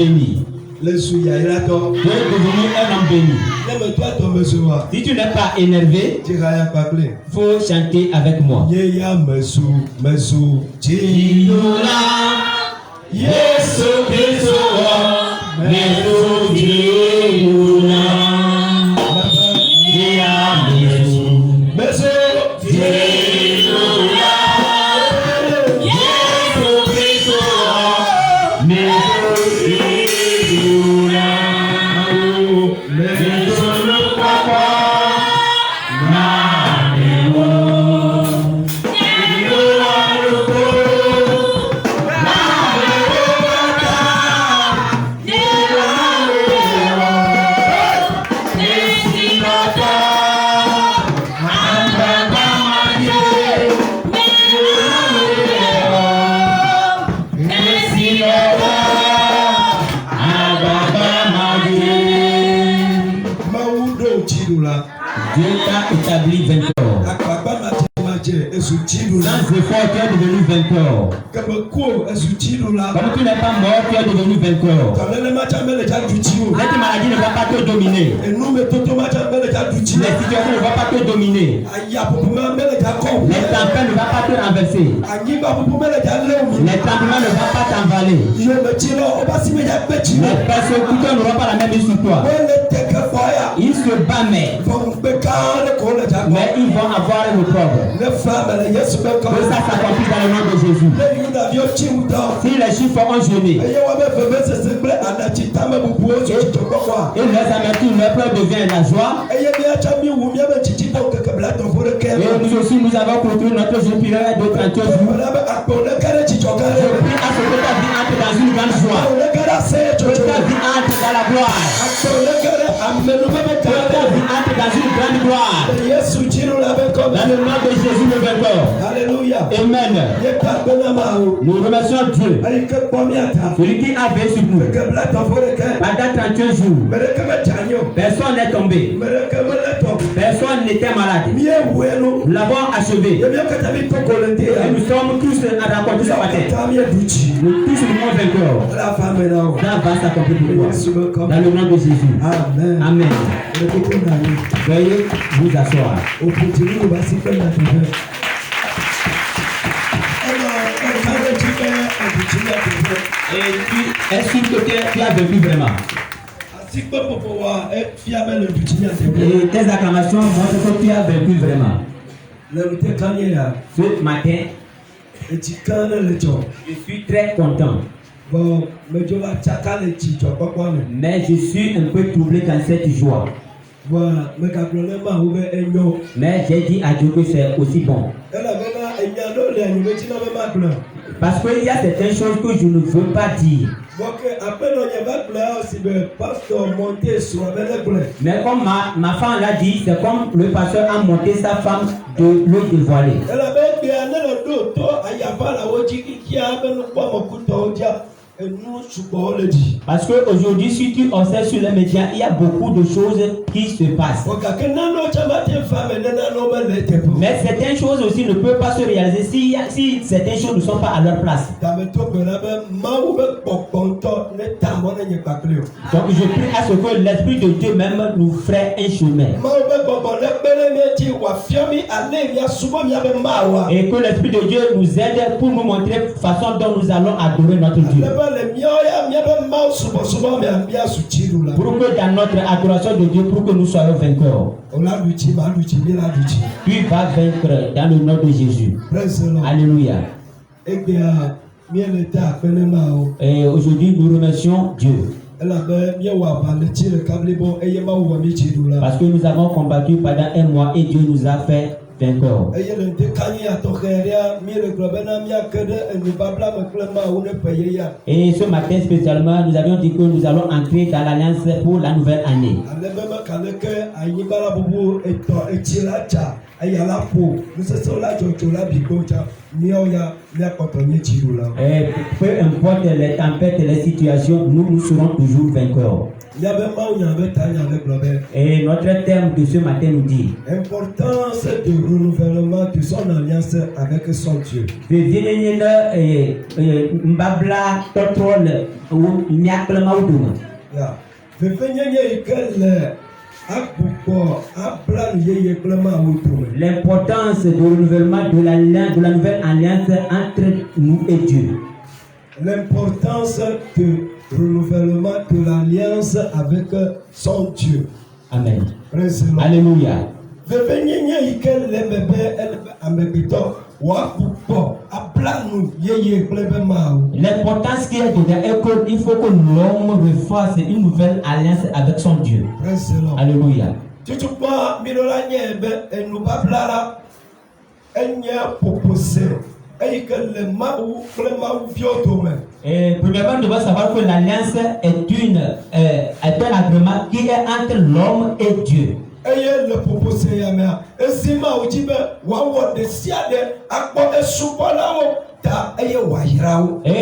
béni. Tu es devenu un homme béni. Si tu n'es pas énervé, il faut chanter avec moi. Dieu t'a établi vainqueur. Sans effort, tu es devenu vainqueur. Comme tu n'es pas mort, tu es devenu vainqueur. Cette maladie ne va pas te dominer. Les situations ne vont pas te dominer. Les tempêtes ne vont pas te renverser. Les tremblements ne vont pas t'envaler. Les persécuteurs n'auront pas la même issue sur toi. Ils se battent, mais ils vont avoir une preuve. Que ça s'accomplit dans le nom de Jésus. Si les chiffres ont jeûné et leurs amertumes, leur peur devient la joie, et nous aussi nous avons construit notre jeu piraire de 30 jours. Je prie à ce que ta vie entre dans une grande joie, que ta vie entre dans la gloire, que ta vie entre dans une grande gloire, dans le nom de Jésus le vainqueur. Alléluia. Amen. Nous remercions Dieu. Celui qui a veillé sur nous pendant 31 jours. Personne n'est tombé. Personne n'était malade. Nous l'avons achevé. Et nous sommes tous à raconter ce matin. Nous tous sommes vainqueurs. Ça va s'accomplir pour toi. Dans le nom de Jésus. Amen. Amen. Veuillez vous asseoir. Et est-ce que tu as vécu vraiment? Et tes acclamations montrent que tu as vécu vraiment. Ce matin, je suis très content. Mais je suis un peu troublé dans cette joie. Mais j'ai dit à Dieu que c'est aussi bon. Parce qu'il y a certaines choses que je ne veux pas dire. Mais comme ma femme l'a dit, c'est comme le pasteur a monté sa femme de le dévoiler. Parce qu'aujourd'hui, si tu observes sur les médias, il y a beaucoup de choses qui se passent. Mais certaines choses aussi ne peuvent pas se réaliser si certaines choses ne sont pas à leur place. Donc je prie à ce que l'Esprit de Dieu même nous ferait un chemin. Et que l'Esprit de Dieu nous aide pour nous montrer la façon dont nous allons adorer notre Dieu. Pour que dans notre adoration de Dieu, pour que nous soyons vainqueurs. Tu vas vaincre dans le nom de Jésus. Alléluia. Et aujourd'hui, nous remercions Dieu. Parce que nous avons combattu pendant un mois et Dieu nous a fait vainqueurs. Et ce matin spécialement, nous avions dit que nous allons entrer dans l'alliance pour la nouvelle année. Et peu importe les tempêtes et les situations, nous serons toujours vainqueurs. Et notre thème de ce matin nous dit l'importance du renouvellement de son alliance avec son Dieu. L'importance du renouvellement de la nouvelle alliance entre nous et Dieu. L'importance du renouvellement de l'alliance avec son Dieu. Amen. Alléluia. L'importance qu'il y a dedans est qu'il faut que l'homme refasse une nouvelle alliance avec son Dieu. Alléluia. Et premièrement, nous devons savoir que l'alliance est un agrément qui est entre l'homme et Dieu. Et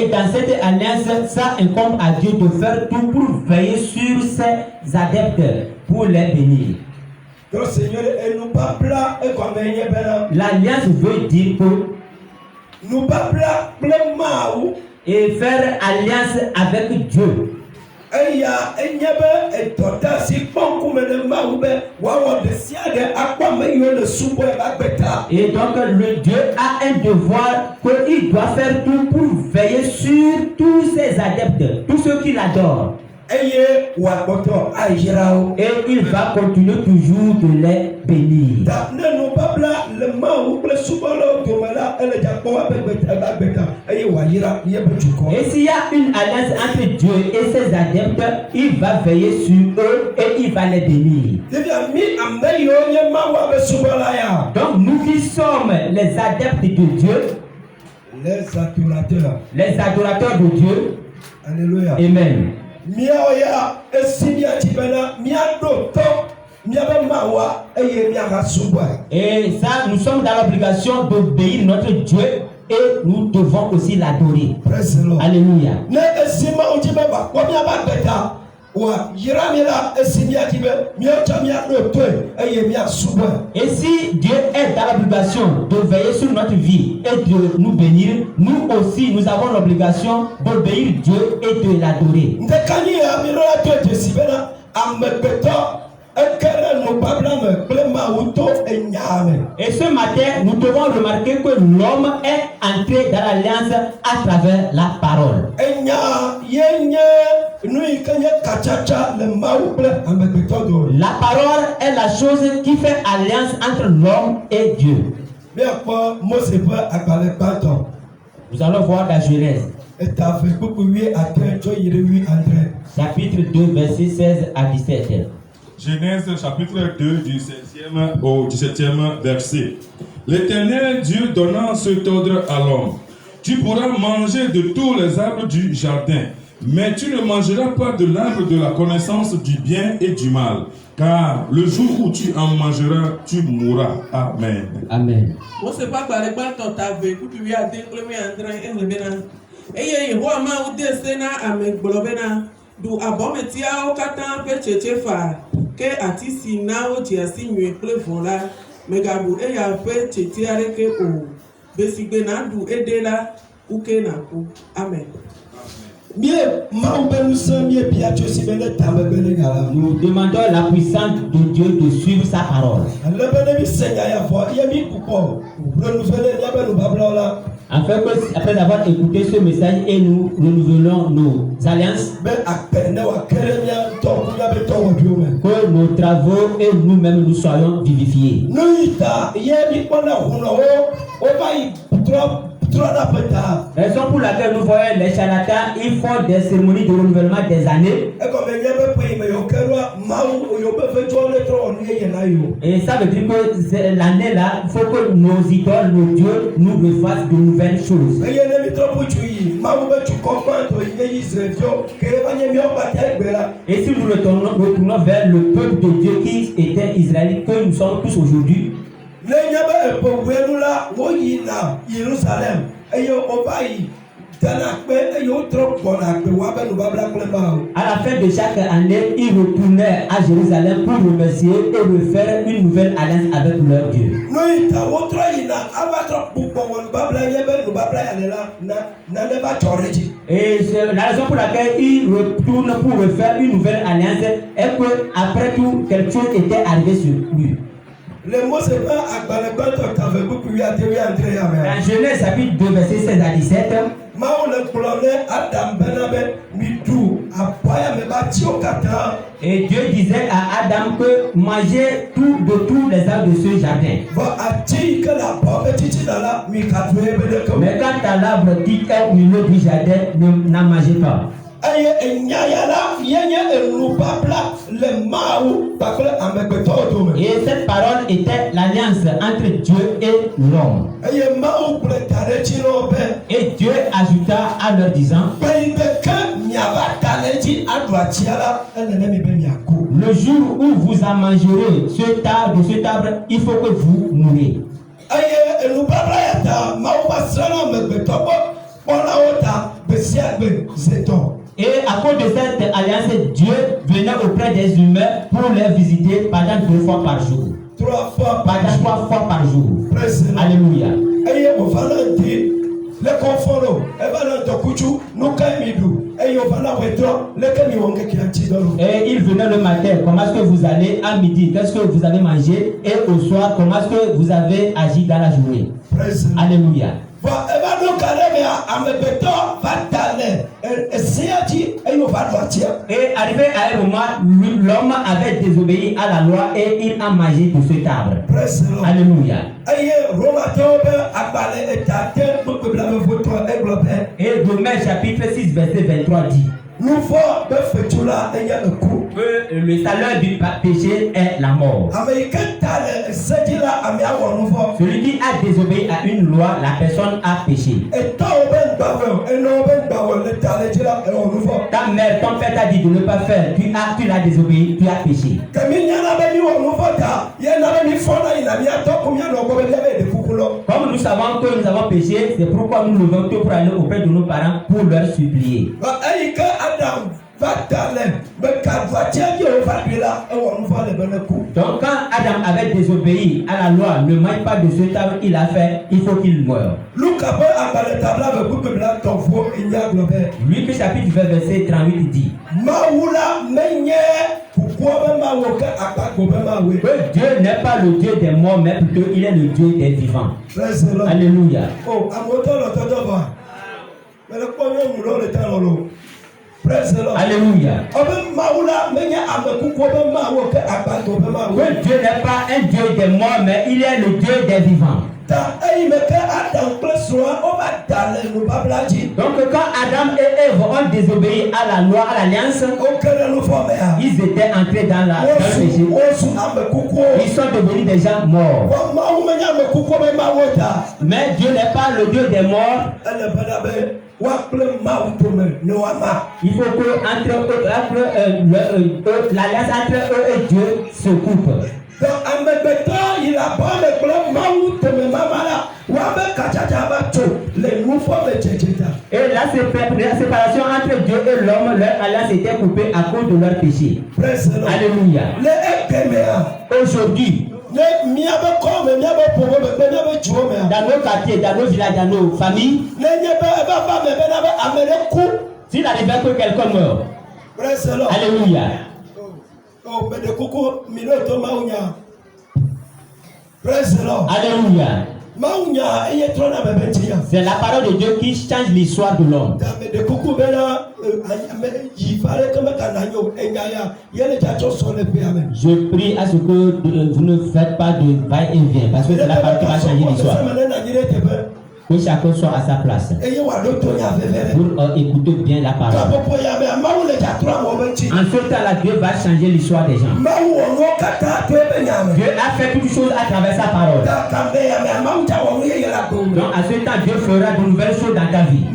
dans cette alliance, ça incombe à Dieu de faire tout pour veiller sur ses adeptes, pour les bénir. L'alliance veut dire que et faire alliance avec Dieu. Et donc le Dieu a un devoir qu'il doit faire tout pour veiller sur tous ses adeptes, tous ceux qui l'adorent. Et il va continuer toujours de les bénir. Et s'il y a une alliance entre Dieu et ses adeptes, il va veiller sur eux et il va les bénir. Donc nous qui sommes les adeptes de Dieu, les adorateurs de Dieu, Alléluia. Amen. Et ça, nous sommes dans l'obligation d'obéir notre Dieu et nous devons aussi l'adorer. Alléluia. Et si Dieu est dans l'obligation de veiller sur notre vie et de nous bénir, nous aussi nous avons l'obligation d'obéir Dieu et de l'adorer. Et ce matin, nous devons remarquer que l'homme est entré dans l'alliance à travers la parole. La parole est la chose qui fait alliance entre l'homme et Dieu. Nous allons voir la Genèse. Chapitre 2, verset 16 à 17. Genèse chapitre 2 du 16e au 17e verset. L'Éternel Dieu donna cet ordre à l'homme. Tu pourras manger de tous les arbres du jardin, mais tu ne mangeras pas de l'arbre de la connaissance du bien et du mal, car le jour où tu en mangeras, tu mourras. Amen. Amen. Du abometiao katan pe chechefa ke atisi nao jiasi nyue plevola megabu eya pe chetiare ke o besigbe na du edela uke na ku. Amen. Nous demandons la puissance de Dieu de suivre sa parole. Afin que, après avoir écouté ce message et nous renouvelons nos alliances, que nos travaux et nous-mêmes nous soyons vivifiés. Raison pour laquelle nous voyons les charlatans, ils font des cérémonies de renouvellement des années. Et ça veut dire que l'année là, il faut que nos idoles, nos dieux, nous refassent de nouvelles choses. Et si nous retournons vers le peuple de Dieu qui était israélite, que nous sommes tous aujourd'hui, N'ayez pas un peu là, où il a Jérusalem, et il obéit. À la fin de chaque année, ils retournaient à Jérusalem pour remercier et refaire une nouvelle alliance avec leur Dieu. Et c'est la raison pour laquelle ils retournent pour refaire une nouvelle alliance et que après tout, quelque chose était arrivé sur lui. En Genèse chapitre 2, verset 16 à 17. Et Dieu disait à Adam que manger de tous les arbres de ce jardin. Mais quant à l'arbre qui est au milieu du jardin, n'en mangez pas. Et cette parole était l'alliance entre Dieu et l'homme. Et Dieu ajouta à leur disant: le jour où vous en mangerez de cet arbre, il faut que vous mouriez. Et à cause de cette alliance, Dieu venait auprès des humains pour les visiter pendant 2 fois par jour. 3 fois par jour. Alléluia. Et il venait le matin, comment est-ce que vous allez? À midi, qu'est-ce que vous avez mangé? Et au soir, comment est-ce que vous avez agi dans la journée? Alléluia. Et arrivé à un moment, l'homme avait désobéi à la loi et il a mangé de cet arbre. Alléluia. Et Romains chapitre 6 verset 23 dit que le salaire du péché est la mort. Celui qui a désobéi à une loi, la personne a péché. Ta mère, ton père t'a dit de ne pas faire, tu l'as désobéi, tu as péché. Comme nous savons que nous avons péché, c'est pourquoi nous levons tout pour aller auprès de nos parents pour leur supplier. Donc quand Adam avait désobéi à la loi, ne mange pas de ce arbre qu'il a fait, il faut qu'il meure. Luc chapitre 20 verset 38 dit que Dieu n'est pas le Dieu des morts, mais plutôt il est le Dieu des vivants. Alléluia. Alléluia. Que Dieu n'est pas un Dieu des morts, mais il est le Dieu des vivants. Donc quand Adam et Ève ont désobéi à la loi, à l'alliance, ils étaient entrés dans le péché. Ils sont devenus des gens morts. Mais Dieu n'est pas le Dieu des morts. Il faut que l'alliance entre eux et Dieu se coupe. Et la séparation entre Dieu et l'homme, leur alliance était coupée à cause de leur péché. Alléluia. Aujourd'hui, dans nos quartiers, dans nos villages, dans nos familles, s'il arrivait que quelqu'un meurt, alléluia. Alléluia. C'est la parole de Dieu qui change l'histoire de l'homme. Je prie à ce que vous ne faites pas de va-et-vient, parce que c'est la parole qui va changer l'histoire. Que chacun soit à sa place pour écouter bien la parole. En ce temps-là, Dieu va changer l'histoire des gens. Dieu a fait toutes choses à travers sa parole. Donc à ce temps, Dieu fera de nouvelles choses dans ta vie.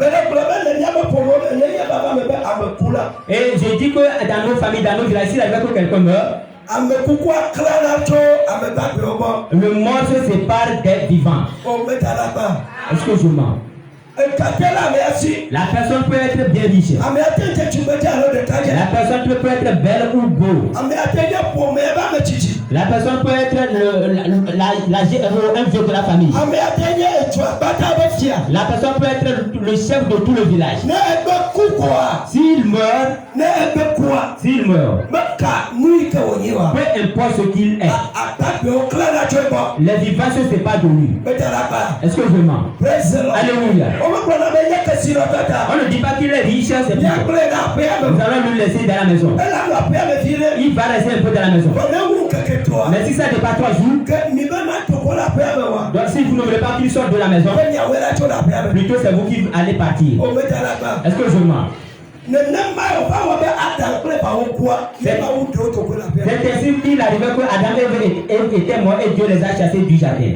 Et je dis que dans nos familles, dans nos villages, s'il arrive que quelqu'un meurt, Le mort se sépare des vivants. Est-ce que je mens? La personne peut être bien riche. La personne peut être belle ou beau. La personne peut être un vieux de la famille. La personne peut être le chef de tout le village. S'il meurt, peu importe ce qu'il est, les vivants se séparent de lui. Est-ce que je mens? Alléluia. On ne dit pas qu'il est riche, c'est bien. Nous allons lui laisser dans la maison. Il va rester un peu dans la maison. Mais si ça n'est pas 3 jours, donc si vous ne voulez pas qu'il sorte de la maison, plutôt c'est vous qui allez partir. Est-ce que je mens? C'est ainsi qu'il arrivait que Adam et Ève étaient morts et Dieu les a chassés du jardin.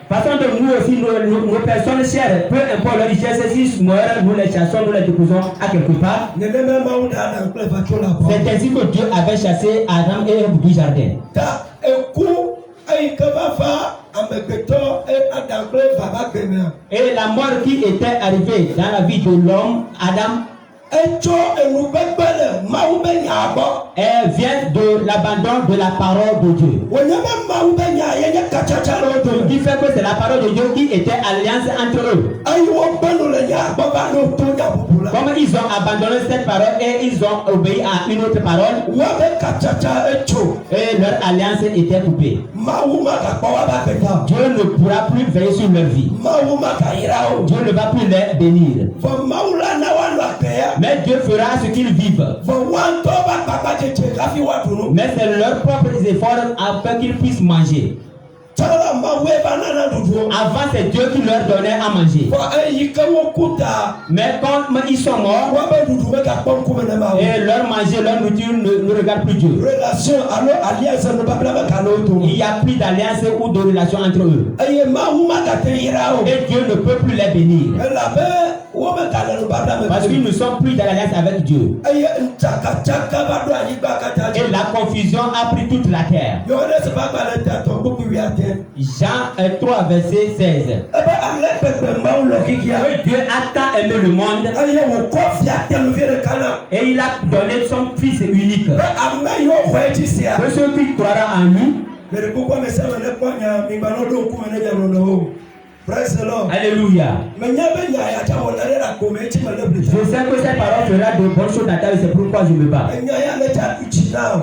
Passons de nous aussi, nos personnes chères, peu importe leur richesse, s'ils meurent, nous les chassons, nous les déposons à quelque part. C'est ainsi que Dieu avait chassé Adam et Ève du jardin. Et la mort qui était arrivée dans la vie de l'homme, Adam, elle vient de l'abandon de la parole de Dieu. Ce qui fait que c'est la parole de Dieu qui était alliance entre eux. Comme ils ont abandonné cette parole et ils ont obéi à une autre parole, et leur alliance était coupée. Dieu ne pourra plus veiller sur leur vie. Dieu ne va plus les bénir. Mais Dieu fera ce qu'ils vivent. Mais c'est leurs propres efforts afin qu'ils puissent manger. Avant, c'est Dieu qui leur donnait à manger. Mais quand ils sont morts, et leur manger, leur nourriture ne regarde plus Dieu. Il n'y a plus d'alliance ou de relation entre eux. Et Dieu ne peut plus les bénir. Parce qu'ils ne sont plus dans l'alliance avec Dieu. Et la confusion a pris toute la terre. Jean 3, verset 16. Dieu a tant aimé le monde et il a donné son Fils unique. Que celui qui croira en lui. Alléluia. Je sais que cette parole fera de bonnes choses dans ta vie, c'est pourquoi je me bats.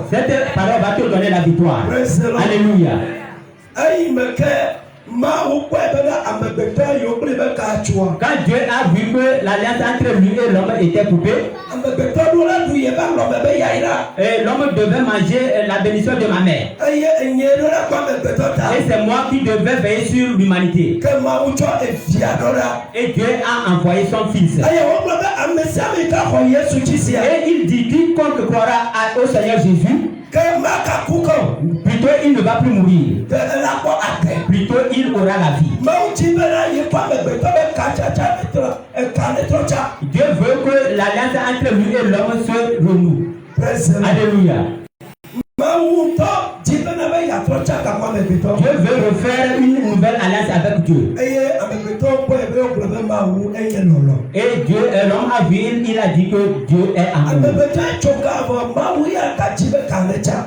Cette parole va te donner la victoire. Alléluia. Quand Dieu a vu que l'alliance entre lui et l'homme était coupée, et l'homme devait manger la bénédiction de ma mère. Et c'est moi qui devais veiller sur l'humanité. Et Dieu a envoyé son Fils. Et il dit, quiconque croira au Seigneur Jésus, plutôt il ne va plus mourir. Plutôt il aura la vie. Dieu veut que l'alliance entre lui et l'homme se renoue. Alléluia. Dieu veut refaire une nouvelle alliance avec Dieu. Et Dieu, l'homme a vu, il a dit que Dieu est amour.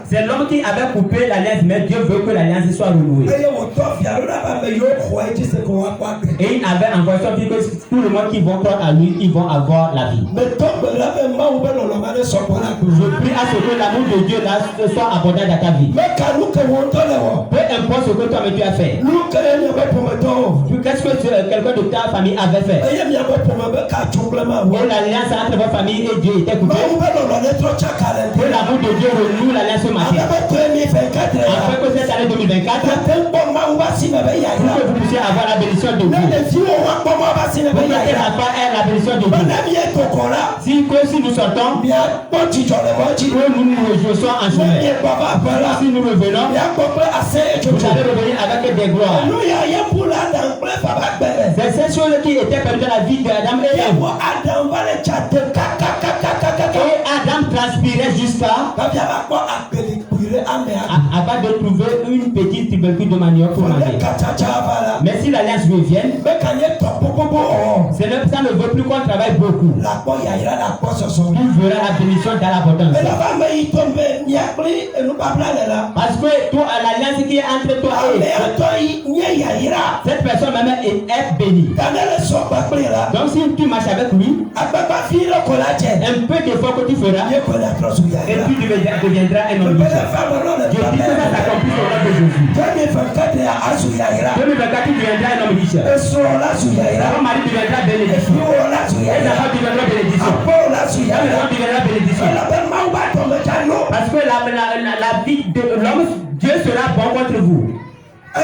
C'est l'homme qui avait coupé l'alliance, mais Dieu veut que l'alliance soit renouée. Et il avait envoyé son Fils que tout le monde qui vont croire à lui, ils vont avoir la vie. Je prie à ce que l'amour de Dieu là soit abondant dans ta vie. Peu importe ce que toi-même tu as fait. Qu'est-ce que quelqu'un de ta famille avait fait? Et l'alliance entre votre famille et Dieu était coupée. Que l'amour de Dieu renoue l'alliance ce matin. Afin que cette année 2024, pour que vous puissiez avoir la bénédiction de Dieu. Pour que la bénédiction de Dieu. Si nous sortons, que nous nous réjouissons en chemin. Si nous revenons, vous allez revenir avec des gloires. C'est ces choses qui étaient perdues dans la vie d'Adam et Ève. Et Adam transpirait jusqu'à avant de trouver une petite tubercule de manioc pour manger. Mais si l'alliance revient, ça ne veut plus qu'on travaille beaucoup. Tu verras la bénédiction dans l'abondance. Parce que toi, l'alliance qui est entre toi et cette personne même est bénie. Donc si tu marches avec lui, un peu d'effort que tu feras, et puis tu deviendras un homme riche. Je dis que ça s'accomplit au nom de Jésus. 2024, tu deviendras un homme riche. Ton mari deviendra bénédiction. Et ta femme deviendra bénédiction. Ta maison deviendra bénédiction. Parce que la vie de l'homme, Dieu sera bon contre vous. Et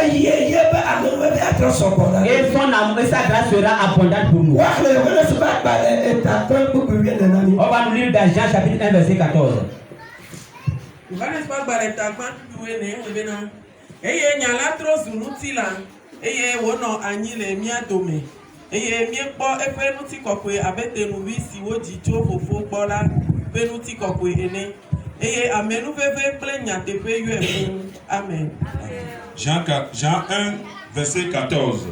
son amour et sa grâce sera abondante pour nous. On va nous lire dans Jean chapitre 1 verset 14. Amen. Jean 1, verset 14.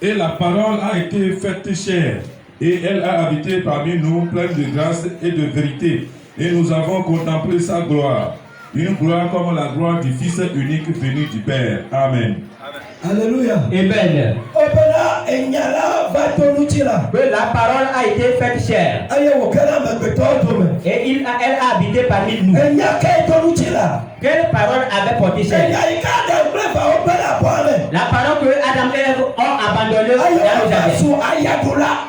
Et la parole a été faite chair, et elle a habité parmi nous, pleine de grâce et de vérité. Et nous avons contemplé sa gloire, une gloire comme la gloire du Fils unique venu du Père. Amen. Alléluia. Amen. Que la parole a été faite chair. Et elle a habité parmi nous. Quelle parole avait porté chair? La parole que Adam et Ève ont abandonnée dans le jardin.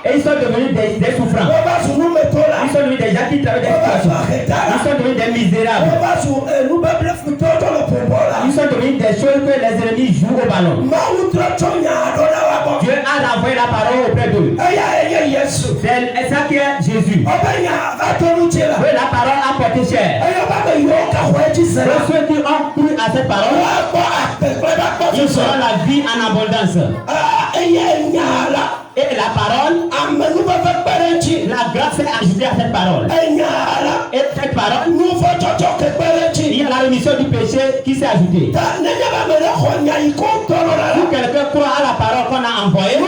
Et ils sont devenus des souffrants. Ils sont devenus des gens qui travaillent des situations. Ils sont devenus des misérables. Ils sont devenus des choses que les ennemis jouent au ballon. Dieu a envoyé la parole auprès d'eux. C'est ça qui est Jésus. La parole a porté chair. Ceux qui ont cru à cette parole, ils auront la vie en abondance. Et la parole, la grâce est ajoutée à cette parole. Et cette parole, il y a la rémission du péché qui s'est ajoutée. Si quelqu'un croit à la parole qu'on a envoyée,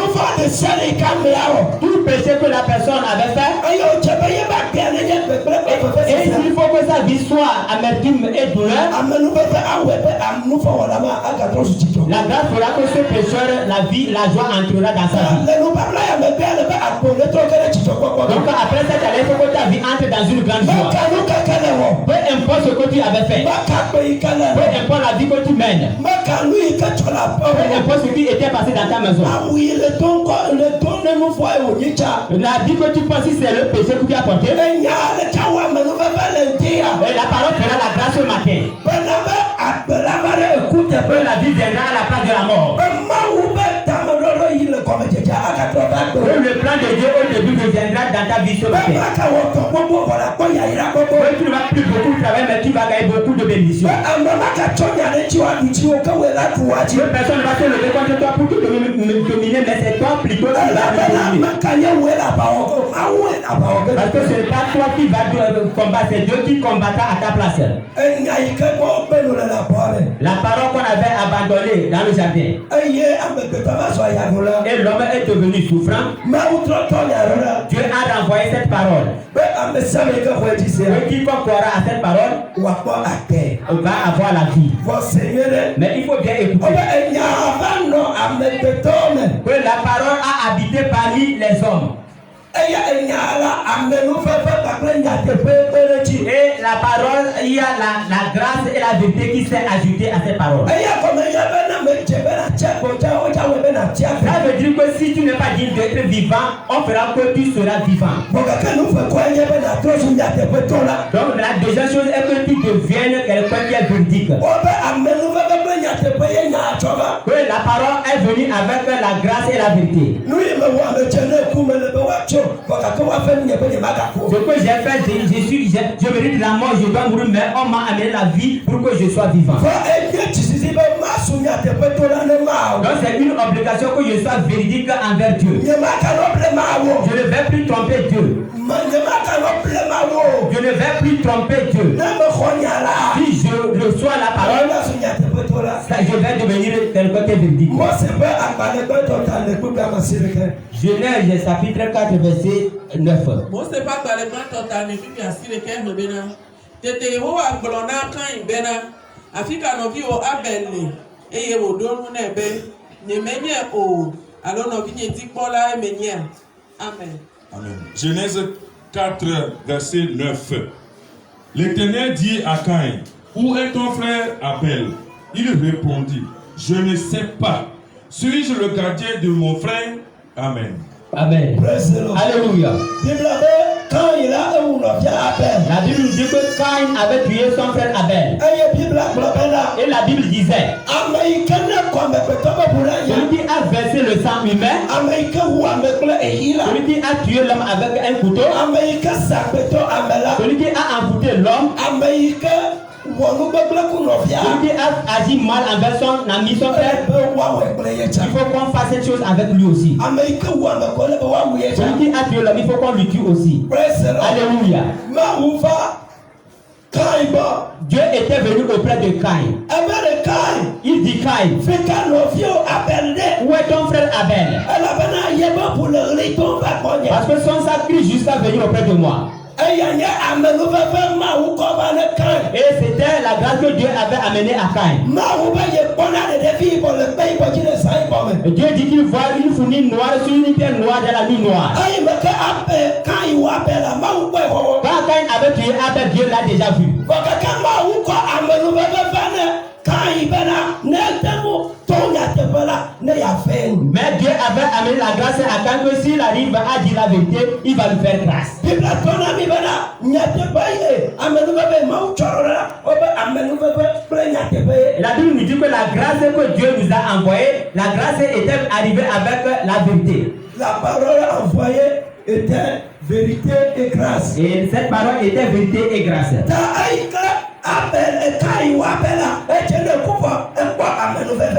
tout péché que la personne avait fait, et il faut que sa vie soit amertume et douleur, la grâce fera que ce pécheur, la joie entrera dans sa vie. Donc après cette année, il faut que ta vie entre dans une grande joie. Peu importe ce que tu avais fait, peu importe la vie que tu mènes, peu importe ce qui était passé dans ta maison, la vie que tu penses, c'est le péché que tu as porté. Et la parole fera la grâce ce matin. Écoute un peu, la vie viendra à la place de la mort. Le plan de Dieu au début viendra dans ta vie ce matin. Tu ne vas plus beaucoup travailler, mais tu vas gagner beaucoup de bénédictions. Personne ne va se lever contre toi pour te dominer, mais c'est toi plutôt qui vas te dominer. Parce que ce n'est pas toi qui vas combattre, c'est Dieu qui combattra à ta place. La parole qu'on avait abandonnée dans le jardin. Et l'homme est devenu souffrant. Dieu a renvoyé cette parole. Et quiconque croira à cette parole va avoir la vie. Mais il faut bien écouter. Que la parole a habité parmi les hommes. Et la parole, il y a la grâce et la vérité qui s'est ajoutée à cette parole. Ça veut dire que si tu n'es pas digne d'être vivant, on fera que tu seras vivant. Donc la deuxième chose est que tu deviennes quelqu'un qui est véridique. Que la parole est venue avec la grâce et la vérité. Ce que j'ai fait, je mérite la mort, je dois mourir, mais on m'a amené la vie pour que je sois vivant. Donc c'est une obligation que je sois véridique envers Dieu. Je ne vais plus tromper Dieu. Je ne vais plus tromper Dieu. Si je reçois la parole, je vais devenir quelqu'un de véridique. Genèse chapitre 4 verset 9. Amen. Genèse 4 verset 9. L'Éternel dit à Caïn, où est ton frère Abel? Il répondit, je ne sais pas. Suis-je le gardien de mon frère? Amen. Amen. Alléluia. La Bible dit que Caïn avait tué son frère Abel. Et la Bible disait, celui qui a versé le sang humain, celui qui a tué l'homme avec un couteau, celui qui a envoûté l'homme, celui qui a agi mal envers son ami, son frère, il faut qu'on fasse cette chose avec lui aussi. Celui qui a tué l'homme, il faut qu'on lui tue aussi. Alléluia. Dieu était venu auprès de Caïn. Il dit Caïn, où est ton frère Abel? Parce que son sacrifice jusqu'à venir auprès de moi. Et c'était la grâce que Dieu avait amenée à Caïn. Et Dieu dit qu'il voit une fourmi noire sur une pierre noire dans la nuit noire. Quand Caïn avait tué Abel, Dieu l'a déjà vu. Mais Dieu avait amené la grâce à Caïn que s'il arrive à dire la vérité, il va lui faire grâce. La Bible nous dit que la grâce que Dieu nous a envoyée, la grâce était arrivée avec la vérité. La parole envoyée était vérité et grâce. Et cette parole était vérité et grâce.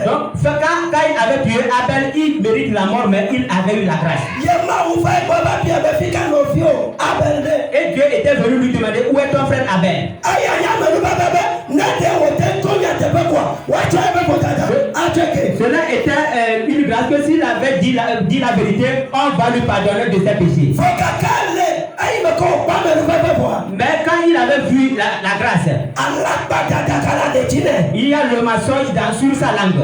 Donc, quand Caïn avait tué Abel, il mérite la mort, mais il avait eu la grâce. Et Dieu était venu lui demander où est ton frère Abel. Cela était une grâce que s'il avait dit la vérité, on va lui pardonner de ses péchés. Mais quand il avait vu la grâce, il y a le mensonge sur sa langue.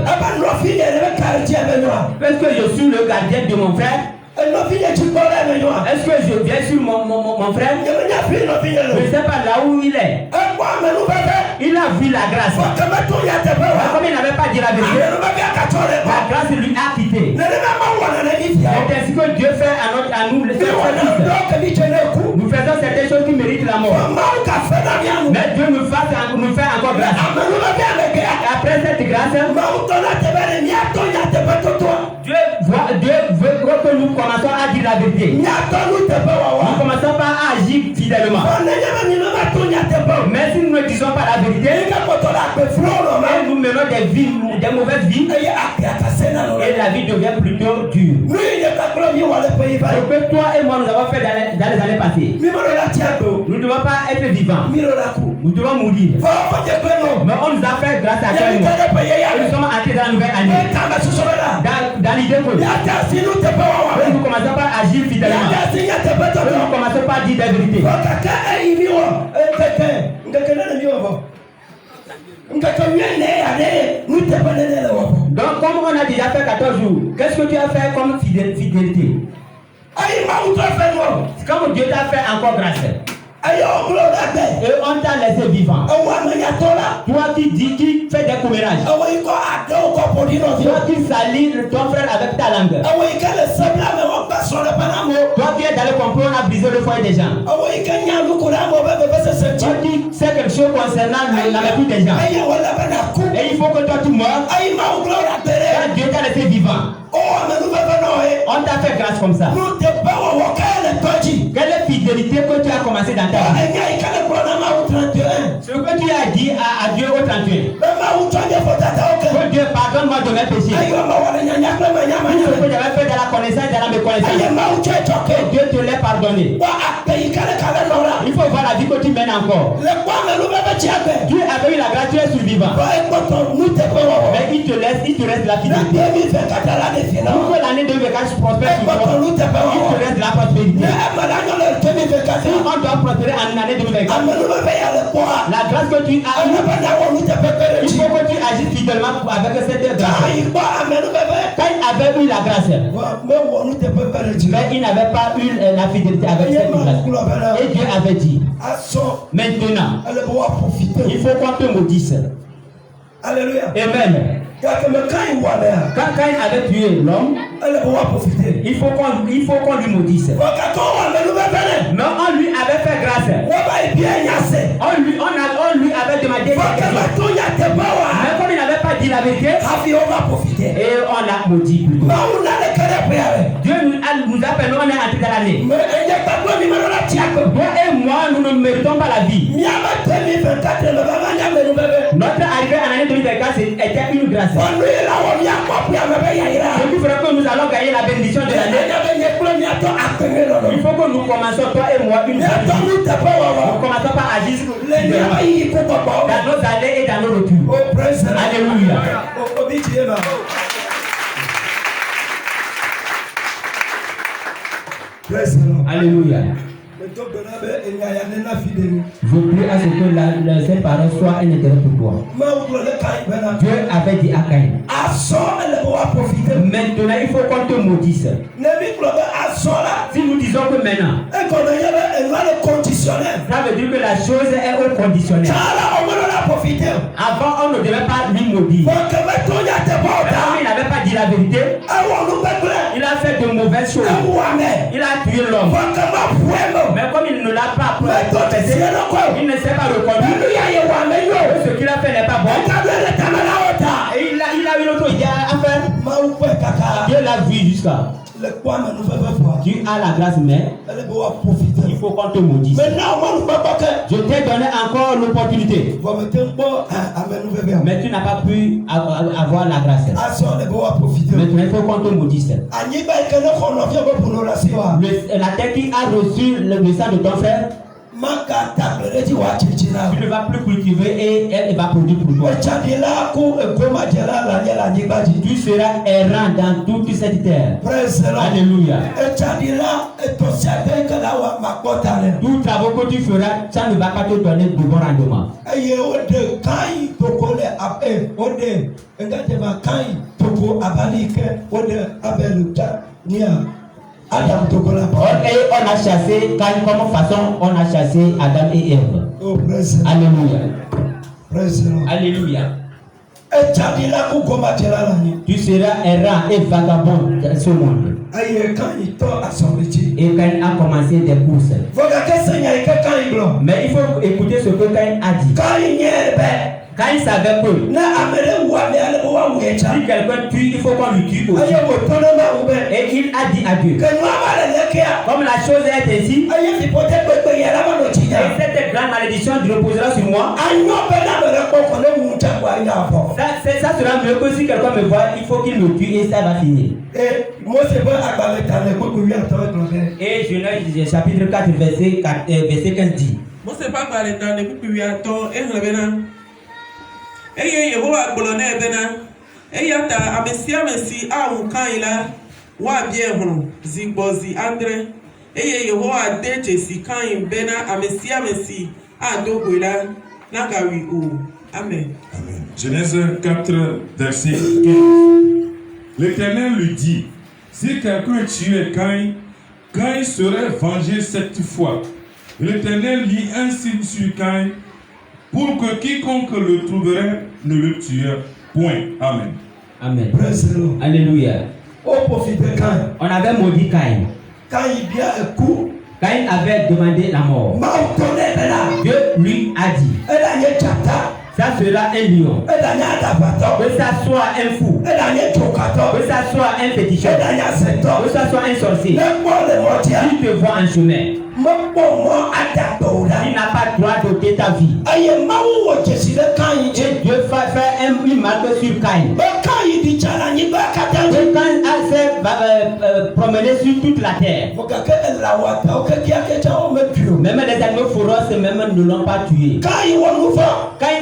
Est-ce que je suis le gardien de mon frère? Est-ce que je viens sur mon frère? Je ne sais pas là où il est. Il a vu la grâce. Comme il n'avait pas dit la vérité, la grâce lui a quitté. C'est ainsi que Dieu fait à nous les nous faisons certaines choses qui méritent la mort. Mais Dieu nous fait encore grâce. Et après cette grâce, Dieu veut que nous commençons à dire la vérité. Nous commençons pas à agir fidèlement. Mais si nous ne disons pas la vérité, et nous menons des mauvaises vies, et la vie devient plutôt dure. Ce que toi et moi nous avons fait dans les années passées, nous ne devons pas être vivants. Nous devons mourir. Mais on nous a fait grâce à Dieu. Nous sommes entrés dans la nouvelle année. Dans l'idée que nous commençons pas à agir fidèlement. Nous commençons pas à dire la vérité. Donc comme on a déjà fait 14 jours, qu'est-ce que tu as fait comme fidélité? Comme Dieu t'a fait encore grâce. Et on t'a laissé vivant. Toi qui fais des commérages. Toi qui salis ton frère avec ta langue. Toi qui es dans le complot, on a brisé le foyer des gens. Toi qui sais quelque chose concernant la nature des gens. Et il faut que toi tu meurs. Quand Dieu t'a laissé vivant. On t'a fait grâce comme ça. Quelle fidélité que tu as commencé dans ta vie? Ce que tu as dit à Dieu au 31. j'avais péché. Il faut que j'avais fait de la connaissance et de la méconnaissance. Et Dieu te l'a pardonné. Il faut voir la vie que tu mènes encore. Dieu avait eu la grâce, tu es survivant. Mais il te reste la fidélité. Pour que l'année 2024 prospère sur toi, il te reste la prospérité. Si on doit prospérer en année 2024, la grâce que tu as, il faut que tu agisses fidèlement avec cette grâce. Quand il avait eu la grâce, mais il n'avait pas eu la fidélité avec cette grâce. Et Dieu avait dit, maintenant, il faut qu'on te maudisse. Alléluia. Amen. Quand Caïn avait tué l'homme, il faut qu'on lui maudisse. Mais on lui avait fait grâce. On lui avait demandé quelque chose. Mais comme il n'avait pas dit la vérité, et on l'a maudit plutôt. Dieu nous appelle, on est entré dans l'année. Toi et moi, nous ne méritons pas la vie. Notre arrivée en année 2024 était une grâce. Ce qui fera que nous allons gagner la bénédiction de l'année. Il faut que nous commençons, toi et moi, une grâce. Nous commençons par agir dans nos allées et dans nos retours. Alléluia. Alléluia. Je prie à ce que ces paroles soient un intérêt pour toi. Dieu avait dit à Caïn, maintenant il faut qu'on te maudisse. Si nous disons que maintenant, ça veut dire que la chose est au conditionnel. Avant, on ne devait pas lui maudire. Comme il n'avait pas dit la vérité, il a fait de mauvaises choses. Il a tué l'homme. Mais comme il ne l'a pas confessé, il ne s'est pas reconnu. Ce qu'il a fait n'est pas bon. Et il a eu l'autre idée à faire. Dieu l'a vu jusqu'à. Tu as la grâce, mais il faut qu'on te maudisse. Je t'ai donné encore l'opportunité. Mais tu n'as pas pu avoir la grâce. Maintenant, il faut qu'on te maudisse. La terre qui a reçu le sang de ton frère, tu ne vas plus cultiver et elle va produire pour toi. Tu seras errant dans toute cette terre. Alléluia. Tout travaux que tu feras, ça ne va pas te donner de bon rendement. Et on a chassé, comme façon, on a chassé Adam et Ève. Oh, Alléluia. Alléluia. Tu seras errant et vagabond dans ce monde. Et Caïn a commencé des courses. Mais il faut écouter ce que Caïn a dit. Quand il savait que si quelqu'un tue, il faut qu'on lui tue aussi. Et il a dit à Dieu, comme la chose est ainsi, et cette grande malédiction reposera sur moi. Ça sera mieux que si quelqu'un me voit, il faut qu'il me tue et ça va finir. Et Genèse chapitre 4 verset 15 dit. Eye Yehowa gblɔ nɛ bena eya ta ame sia ame si awu Kain la woabia hlɔ̃ zi gbɔ zi andre eye Yehowa de dzesi Kain bena ame sia ame si ado goe la nagawi o. Amen. Amen. Genèse 4 verset 15. L'Éternel lui dit, si quelqu'un tuait Caïn, Caïn serait vengé 7 fois. L'Éternel lit ainsi sur Caïn, pour que quiconque le trouverait ne le tue point. Amen. Amen. Alléluia. On avait maudit Caïn. Caïn avait demandé la mort. Dieu lui a dit, ça sera un lion, que ça soit un fou, que ça soit un féticheur, que ça soit un sorcier. S'il te voit en chemin, il n'a pas droit d'ôter ta vie. Et Dieu fait une marque sur Caïn. Quand il dit Tchalani, Et quand elle s'est promenée sur toute la terre, même les animaux féroces même ne l'ont pas tué. Caïn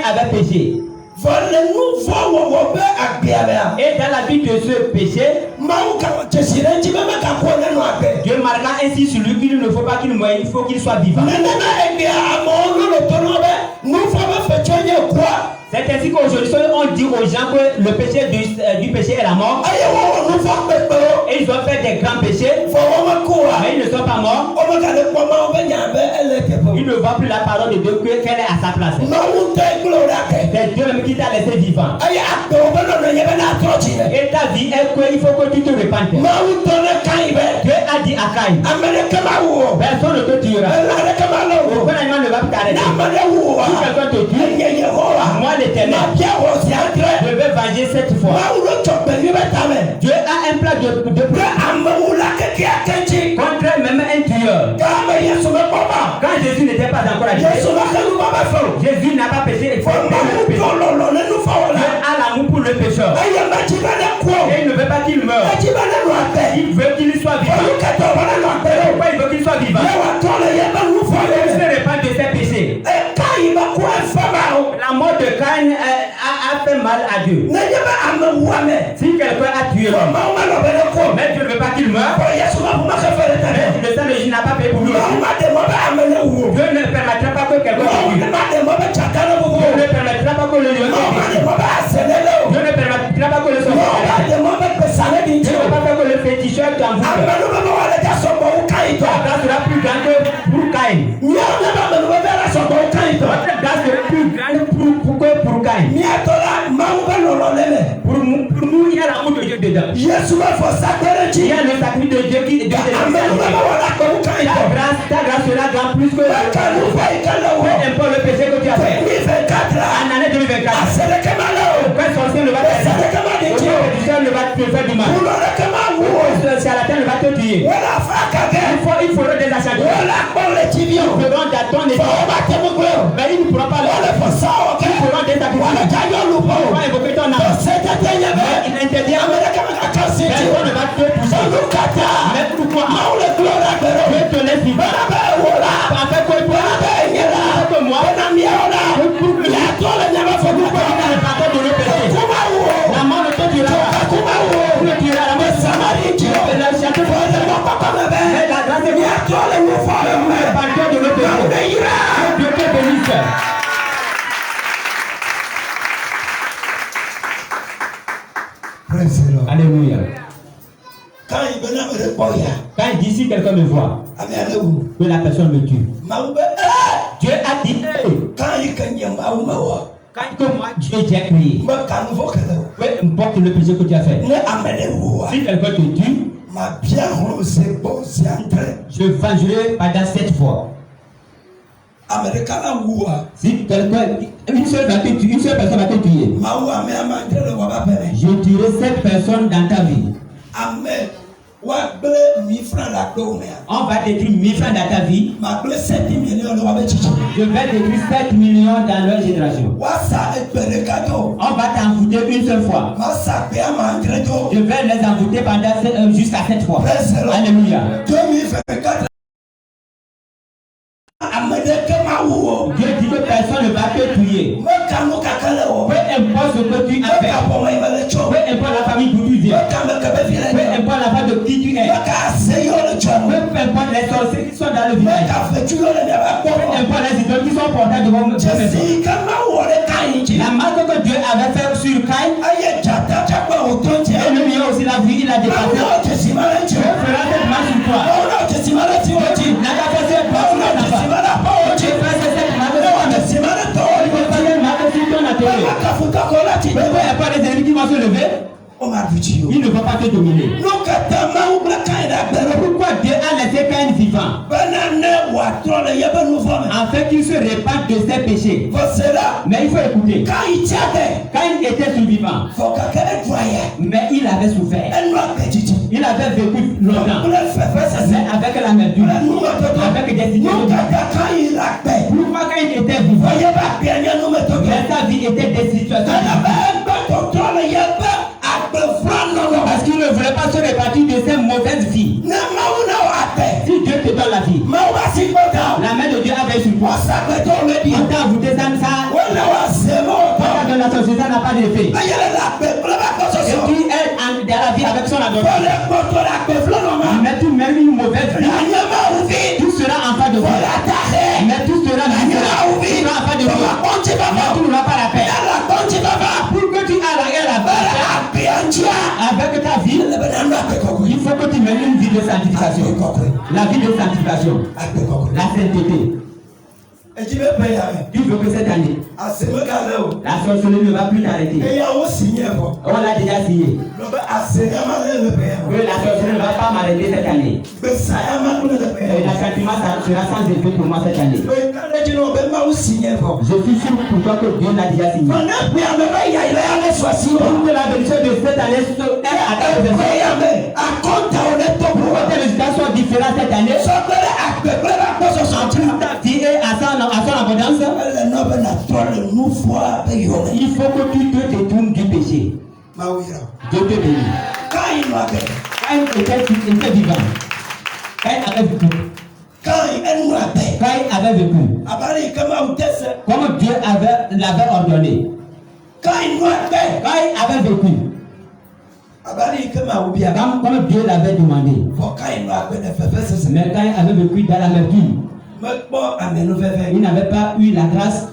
avait péché. Et dans la vie de ce péché, Dieu marqua ainsi sur lui qu'il ne faut pas qu'il meure, il faut qu'il soit vivant. C'est ainsi qu'aujourd'hui, on dit aux gens que le péché du péché est la mort. Et ils ont fait des grands péchés, mais ils ne sont pas morts. Ils ne voient plus la parole de Dieu qu'elle est à sa place. C'est Dieu même qui t'a laissé vivant. Et ta vie est qu'il faut que tu te repentes. Dieu a dit à Caïn, personne ne te tuera. Aucun animal ne va t'arrêter. Si quelqu'un te tue, moi l'Éternel, je vais venger cette fois. Dieu a un plan de contre même un tueur. Quand Jésus n'était pas encore à Dieu, Jésus n'a pas péché. Dieu a l'amour pour le pécheur. Et il ne veut pas qu'il meure. Il veut qu'il soit vivant. Pourquoi il veut qu'il soit vivant? Il se répand de ses péchés. La mort de Caïn a fait mal à Dieu. Si quelqu'un a tué l'homme, mais Dieu ne veut pas qu'il meure, mais le sang de Jésus n'a pas payé pour lui. Dieu ne permettra pas que quelqu'un tue. Dieu ne permettra pas que le lion tue. Dieu ne permettra pas que le sang tue. Dieu ne peut pas faire que le féticheur t'envoie. La grâce sera plus grande que pour Caïn. Votre grâce sera plus grande pour Caïn. Pour nous, il y a l'amour de Dieu dedans. Il y a le sacrifice de Dieu qui est dedans. Ta grâce sera grande plus que peu importe le péché que tu as fait. En année 2024, aucun sorcier ne va t'aider. Aucun féticheur ne va te faire du mal. Aucun charlatan ne va te tuer. Il faudra des achats. Ils feront ton état. Mais ils ne pourront pas le faire. Ils feront des sacrifices. Ils vont évoquer ton âme. Mais il interdit. Personne ne va te pousser. Mais pourquoi? Dieu te laisse vivre. Avec quoi toi? Avec moi. Pourquoi tu n'as pas de le péché? La mort ne te tuera pas. Tu ne tueras la mort. Mais la grâce est le pardon de le péché. Dieu te bénisse. Alléluia. Quand il dit si quelqu'un me voit, que la personne me tue. Dieu a dit quand moi Dieu t'a créé, peu importe le péché que tu as fait, si quelqu'un te tue, je vengerai pendant 7 fois. Si quelqu'un, une seule personne va te tuer, je tuerai 7 personnes dans ta vie. On va détruire 1000 francs dans ta vie. Je vais détruire 7 millions dans leur génération. On va t'envoûter une seule fois. Je vais les envoûter pendant jusqu'à 7 fois. Alléluia. 2024. Dieu dit que personne ne va te tuer. Peu importe ce que tu as fait, peu importe la famille d'où tu viens, peu importe la famille de qui tu es, peu importe les sorciers qui sont dans le village, peu importe les idoles qui sont portées devant nous. La marque que Dieu avait fait sur Caïn, et le mien aussi l'a vu, il a dépassé. Dieu fera cette marque sur toi. Il n'a qu'à faire cette marque sur toi. Dieu fera cette marque sur toi. Il va faire une marque sur ton atelier. Peu importe les ennemis qui vont se lever, il ne va pas te dominer. Pourquoi Dieu a laissé Caïn vivant? Afin qu'il se répande de ses péchés. Mais il faut écouter. Caïn était survivant. Mais il avait souffert. Il avait vécu longtemps. Mais avec la nature, avec des signes. Pourquoi Caïn était vivant? Mais sa vie était des situations. ça n'a pas d'effet. Et tu es dans la vie avec son adoption. Mais tu mets une mauvaise vie. Tout sera en face de vous. Mais tout sera en face de vous. Mais tu n'auras pas la paix. Pour que tu aies la paix avec ta vie, il faut que tu mènes une vie de sanctification. La vie de sanctification. La sainteté. Tu veux que cette année, la sorcellerie ne va plus t'arrêter. On l'a déjà signé. Que la sorcellerie ne va pas m'arrêter cette année. Et l'assentiment sera sans effet pour moi cette année. Je suis sûr pour toi que Dieu l'a déjà signé. Pour que la bénédiction de cette année soit pour que tes résultats soient différents cette année. En plus ta vie est à son abondance. Il faut que tu te détournes du péché. Dieu te bénit. Caïn était vivant. Caïn avait vécu. Caïn avait vécu. Comme Dieu l'avait ordonné. Caïn avait vécu. Comme Dieu l'avait demandé. Mais Caïn avait vécu dans la merveille. Il n'avait pas eu la grâce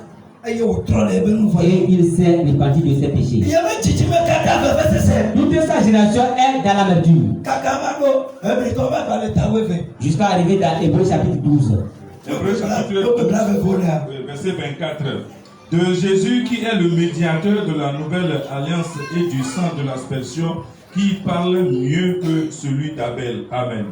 et il s'est répandu de ses péchés. Toute sa génération est dans la merveille. Jusqu'à arriver dans Hébreux chapitre 12. Hébreux chapitre 12, verset 24. De Jésus qui est le médiateur de la nouvelle alliance et du sang de l'aspersion qui parle mieux que celui d'Abel. Amen.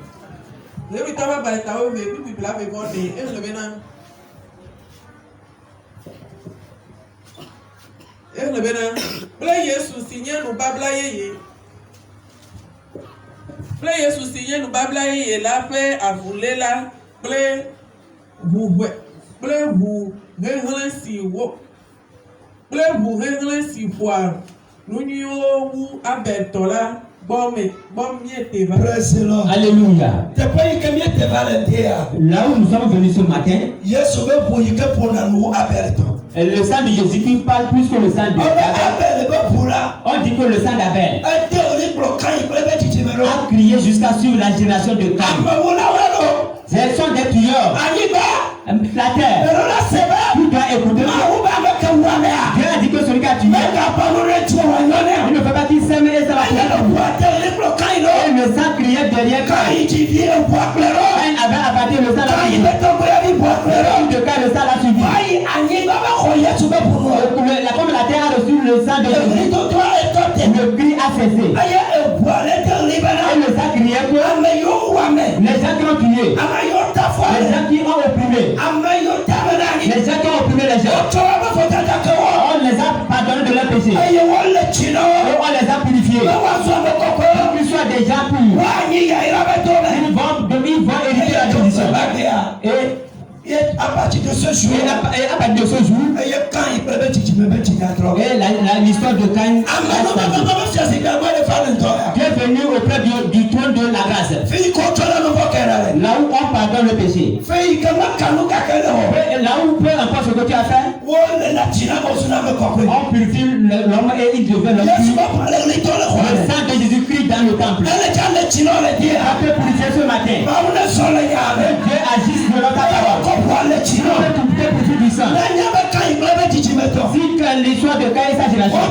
Alléluia. Là où nous sommes venus ce matin, le sang de Jésus-Christ parle plus que le sang d'Abel. On dit que le sang d'Abel a crié jusqu'à suivre la génération de Caïn. Ce sont des tueurs. La terre, tu dois écouter. Dieu a dit que celui qui a tué, il ne peut pas qu'il s'aime et ça va tuer. Et le sang criait derrière Caïn. Caïn avait abattu le sang là. De Caïn, le sang l'a suivi. Comme la terre a reçu le sang de Jésus, le cri a cessé. Et le sang criait que les gens qui ont tué, les gens qui ont opprimé, les gens qui ont opprimé les gens, on les a pardonnés de leurs péchés. Et on les a purifiés. Pour qu'ils soient des gens purs. Ils vont hériter la bénédiction. Et à partir de ce jour, l'histoire de Caïn est venu auprès du trône de la grâce. Là où on pardonne le péché. Là où peu importe ce que tu as fait, on purifie l'homme et il devient l'homme pur. Le sang de Jésus-Christ dans le temple. On peut purifier ce matin. Dieu agisse de notre parole. Si l'histoire de Caïn et sa génération, on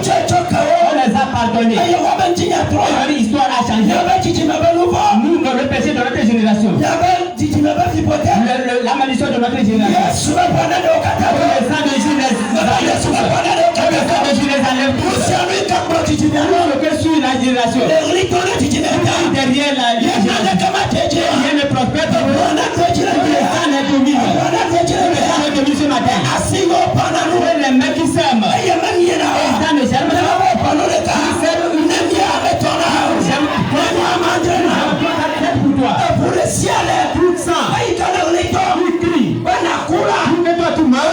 les a pardonnés. Leur histoire a changé. Nous, le péché de notre génération, la malédiction de notre génération, le sang de Jésus les enlève tous. Que sur la génération, derrière la génération, rien ne prospère. Le sang est domine. Ce matin, les mecs qui s'aiment, ils ne s'aiment pas. Pour le ciel, tout sang, tout cri, tout mets-toi tout mal,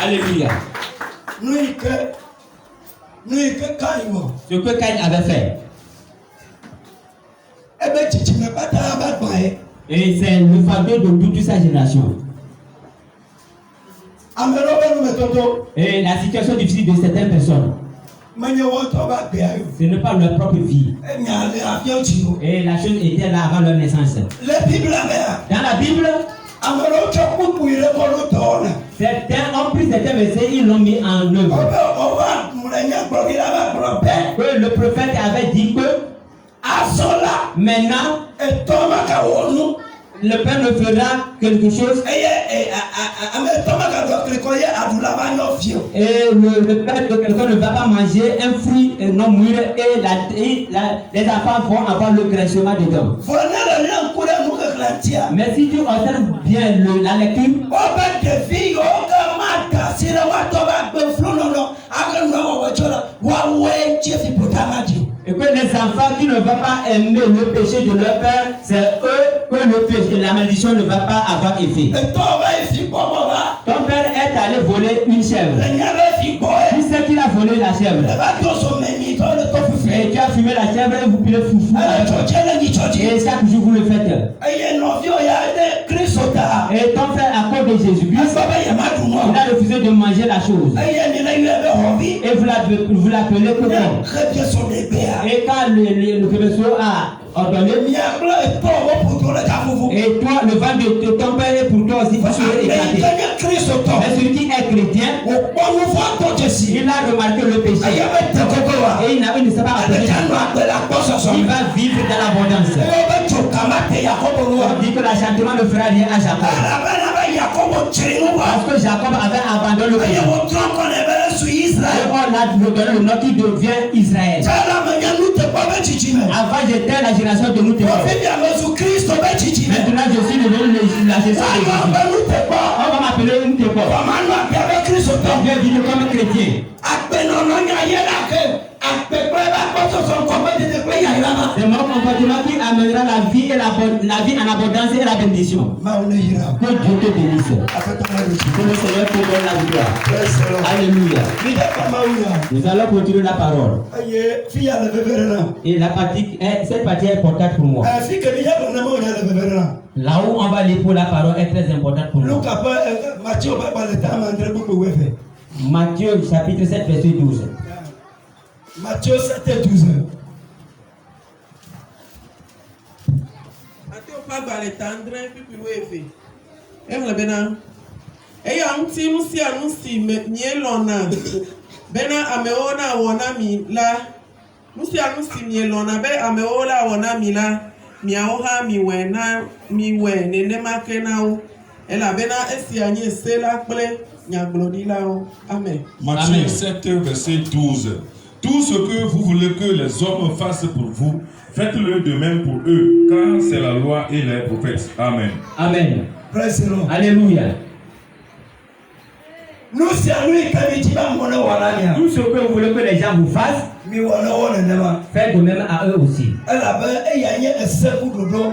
Alléluia. Ce que Caïn avait fait. Et c'est le fardeau de toute sa génération. Et la situation difficile de certaines personnes, ce n'est pas leur propre vie. Et la chose était là avant leur naissance. Dans la Bible, certains ont pris certains versets, ils l'ont mis en œuvre. Que le prophète avait dit que maintenant, le Père ne fera quelque chose. Et le Père de quelqu'un ne va pas manger un fruit non mûr et les enfants vont avoir le graissement dedans. Mais si tu observes bien la lecture, et que les enfants qui ne vont pas aimer le péché de leur père, c'est eux que le péché, la malédiction ne va pas avoir effet. Ton père est allé voler une chèvre. Tu sais qu'il a volé la chèvre. Et tu as fumé la chèvre et vous pilez foufou. Et chaque jour vous le faites. Et ton frère, à cause de Jésus-Christ, il a refusé de manger la chose. Et vous l'appelez comment? Et quand le professeur a ordonné, et toi, le vent de ton père est pour toi aussi, tu serais éclaté. Mais celui qui est chrétien, il a remarqué le péché. Et il ne s'est pas appelé. Il va vivre dans l'abondance. On dit que l'achantement ne fera rien à Jacob. Parce que Jacob avait abandonné le péché. Et on a donné le nom qui devient Israël. Avant j'étais la génération de nous. Maintenant je suis la génération de Jésus. On va m'appeler une tépo. On vient vivre comme chrétien. C'est mon comportement qui amènera la vie en abondance et la bénédiction. Que Dieu te bénisse. Que le Seigneur te donne la victoire. Alléluia. Nous allons continuer la parole. Et la partie, cette partie est importante pour moi. Là où on va aller pour la parole est très importante pour moi. Matthieu chapitre 7 verset 12. Matthieu 7 et 12. Matthieu pas baletandre pipi wefe. Emle bena. Eya mti musi anusi mielona. Bena ameona wona mi la. Musi anusi mielona be ameona wona mi la. Miaoha miwe nene makenao. Ela bena esi anye sela kple nyaglodilao. Amen. Matthieu 7 verset 12. Tout ce que vous voulez que les hommes fassent pour vous, faites-le de même pour eux, car c'est la loi et les prophètes. Amen. Amen. Praise the Lord. Alléluia. Tout ce que vous voulez que les gens vous fassent, faites de même à eux aussi.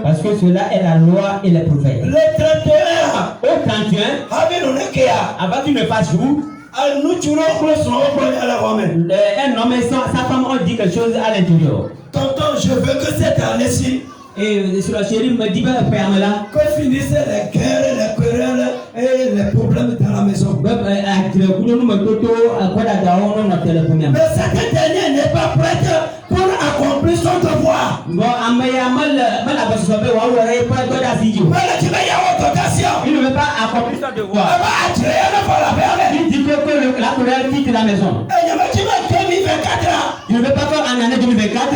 Parce que cela est la loi et les prophètes. Au 31, avant qu'il ne fasse jour, un homme et sa femme ont dit quelque chose à l'intérieur. Tonton, je veux que cette année-ci, et sur la chérie me dit, là, que finissent les guerres, les querelles et les problèmes dans la maison. Mais cette dernière n'est pas prête pour accomplir son devoir. Il ne veut pas accomplir son devoir. Il dit que la colère quitte la maison. Il ne veut pas faire en année 2024.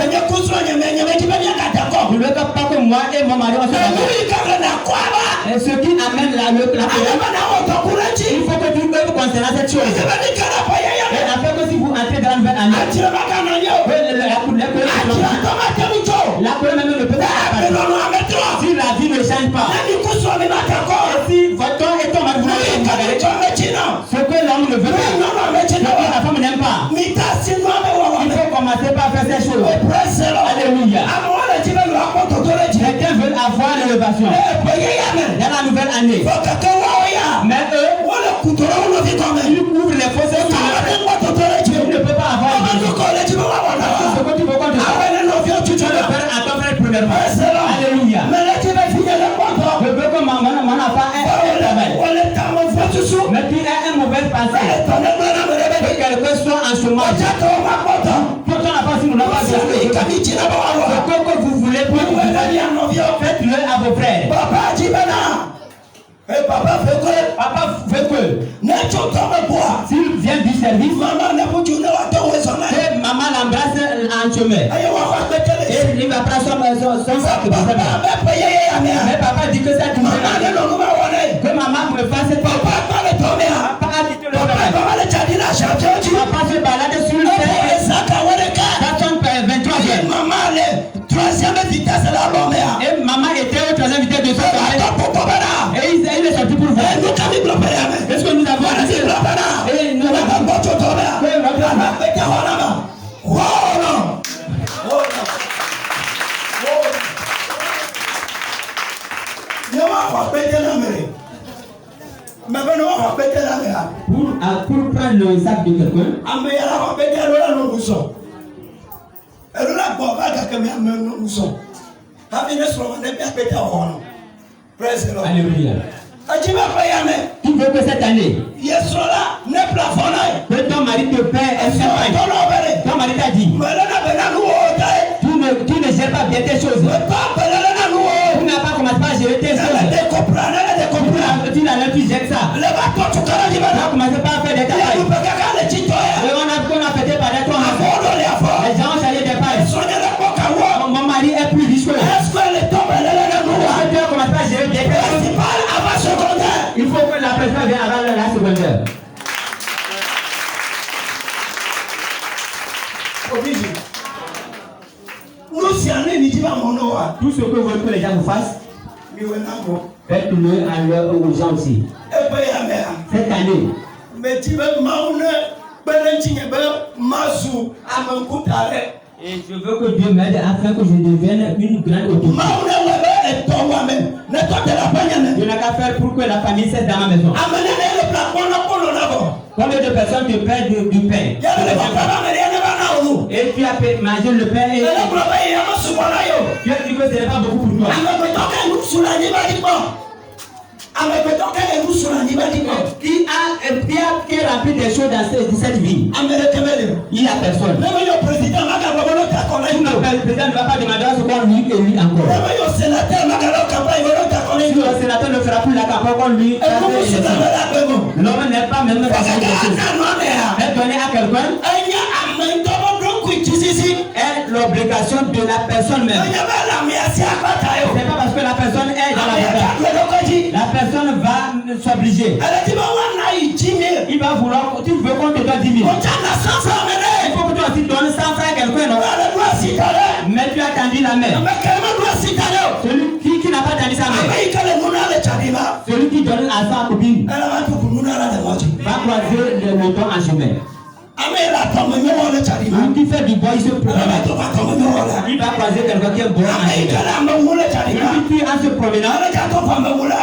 Il ne veut pas que moi et mon mari on se bagarre. Et ce qui amène la colère, il faut que tu peux considérer cette chose. Et après que si vous entrez dans la nouvelle année, la colère même ne peut pas apparaître. Si la vie ne change pas, et si votre corps et ton mari vous ce que l'homme ne veut pas, ce que la femme n'aime pas, il faut commencer par faire ces choses. Alléluia. Quelqu'un veut avoir l'élévation dans la nouvelle année. Mais eux, ils couvrent les fausses. régulièrement. Alléluia. Je veux que maman n'a pas un travail. Mais tu as une mauvaise pensée. Que quelqu'un soit en chômage. Quand on n'a pas si nous n'avons pas fait. Ce que vous voulez pour vous, faites-le à vos frères. Papa fait que s'il vient du service, que maman l'embrasse en chemin. Et il va prendre son sac. Mais papa dit que ça tout que maman me fasse papa a dit que le papa se balade sur le terrain. 23e. Et maman était au 3e vitesse de son travail. Et il est sorti pour voir. Est-ce que nous avons assez? Et nous avons pour prendre le sac de quelqu'un. Alléluia. Tu veux que cette année que ton mari te paie un certain. Ton mari t'a dit tu ne gères pas bien tes choses. Tu n'as pas commencé à gérer tes choses. Tu n'as plus gérer ça. Tu n'as commencé pas à faire des travail. On a fait des pareils. Les gens ont changé des pailles. Mon mari est plus riche que tu as commencé à gérer des choses. Il faut que la personne vienne avant la secondaire. Tout ce que vous voulez que les gens vous fassent, faites-le aux gens aussi. Cette année, et je veux que Dieu m'aide afin que je devienne une grande autorité. Je n'ai qu'à faire pour que la famille cesse dans ma maison. Combien de personnes te paient du pain? Et tu as mangé le pain et tu as dit que ce n'est pas beaucoup pour toi. Qui a rempli des choses dans cette vie? Il n'y a personne. Le président ne va pas demander à ce qu'on lui élit encore. Le sénateur ne fera plus la campagne qu'on lui. L'homme n'est pas même dans la chose. Elle donnée à quelqu'un est l'obligation de la personne même. C'est pas parce que la personne est dans la bataille. La personne va s'obliger. Il va vouloir, tu veux qu'on te donne 10 000. Il faut que tu aussi donnes 100 francs à quelqu'un, non? Mais tu as tendu la main. Celui qui n'a pas tendu sa main. Celui qui donne à sa copine va croiser le moton en chemin. Qui fait du bois, il se promène. Il va croiser quelqu'un qui est bon en chemin. Puis en se promenant,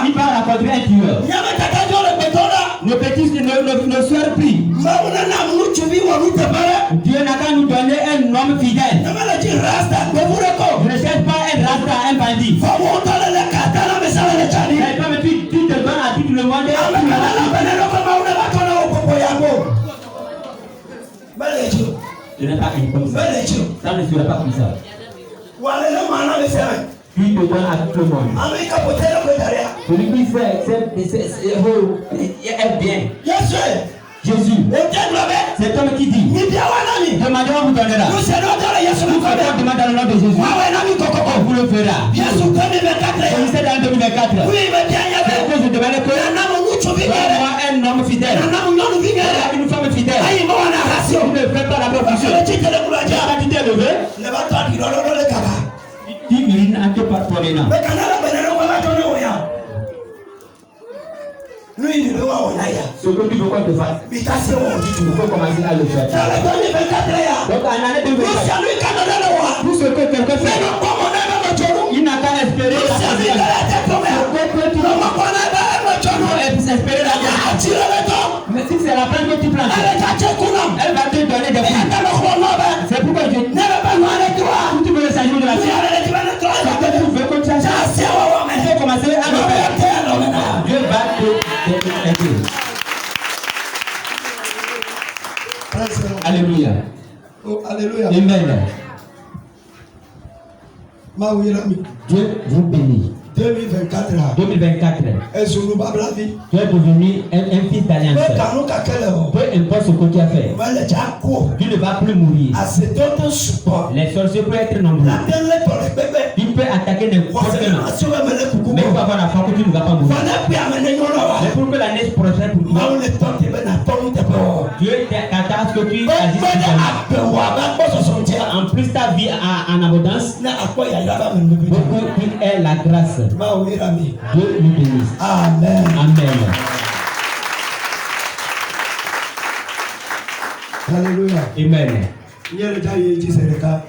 il va rencontrer un tueur. Nos petits ne soient pris. Dieu n'a qu'à nous donner un homme fidèle. Je ne cherche pas un rasta, un bandit. Mais tu te donnes à tout le monde. Ce n'est pas comme ça. Ça ne sera pas comme ça. Puis te donne à tout le monde. Celui qui fait, est bien. Jésus, c'est toi qui dit demandez, on vous donnera. Demandez dans le nom de Jésus, on vous le fera. Je sais dans 2024, c'est que je demande que moi un homme fidèle, une femme fidèle, qui ne fait pas la profusion. Tu t'es levé, tu urines en te parponnant. Ce que tu veux qu'on te fasse, il faut commencer à le faire. Donc en année 2024, tout ce que quelqu'un fait, il n'a qu'à espérer la mais si c'est la peine que tu prends, elle va te donner des fruits. C'est pourquoi tu veux le salut de la terre. Alléluia. Amen. Dieu vous bénit. 2024. 2024. Est-ce que nous parlons de la vie? Tu es devenu un fils d'alliance. Peu importe ce que tu as fait. Tu ne vas plus mourir. Les sorciers peuvent être nombreux. Tu peux attaquer n'importe quel homme. Mais il faut avoir la foi que tu ne vas pas mourir. Mais pour que l'année prochaine, pour toi, Dieu t'attend que tu agisses. En plus, ta vie en abondance, beaucoup qui est la grâce. Dieu lui bénisse. Amen. Amen. Alléluia. Amen.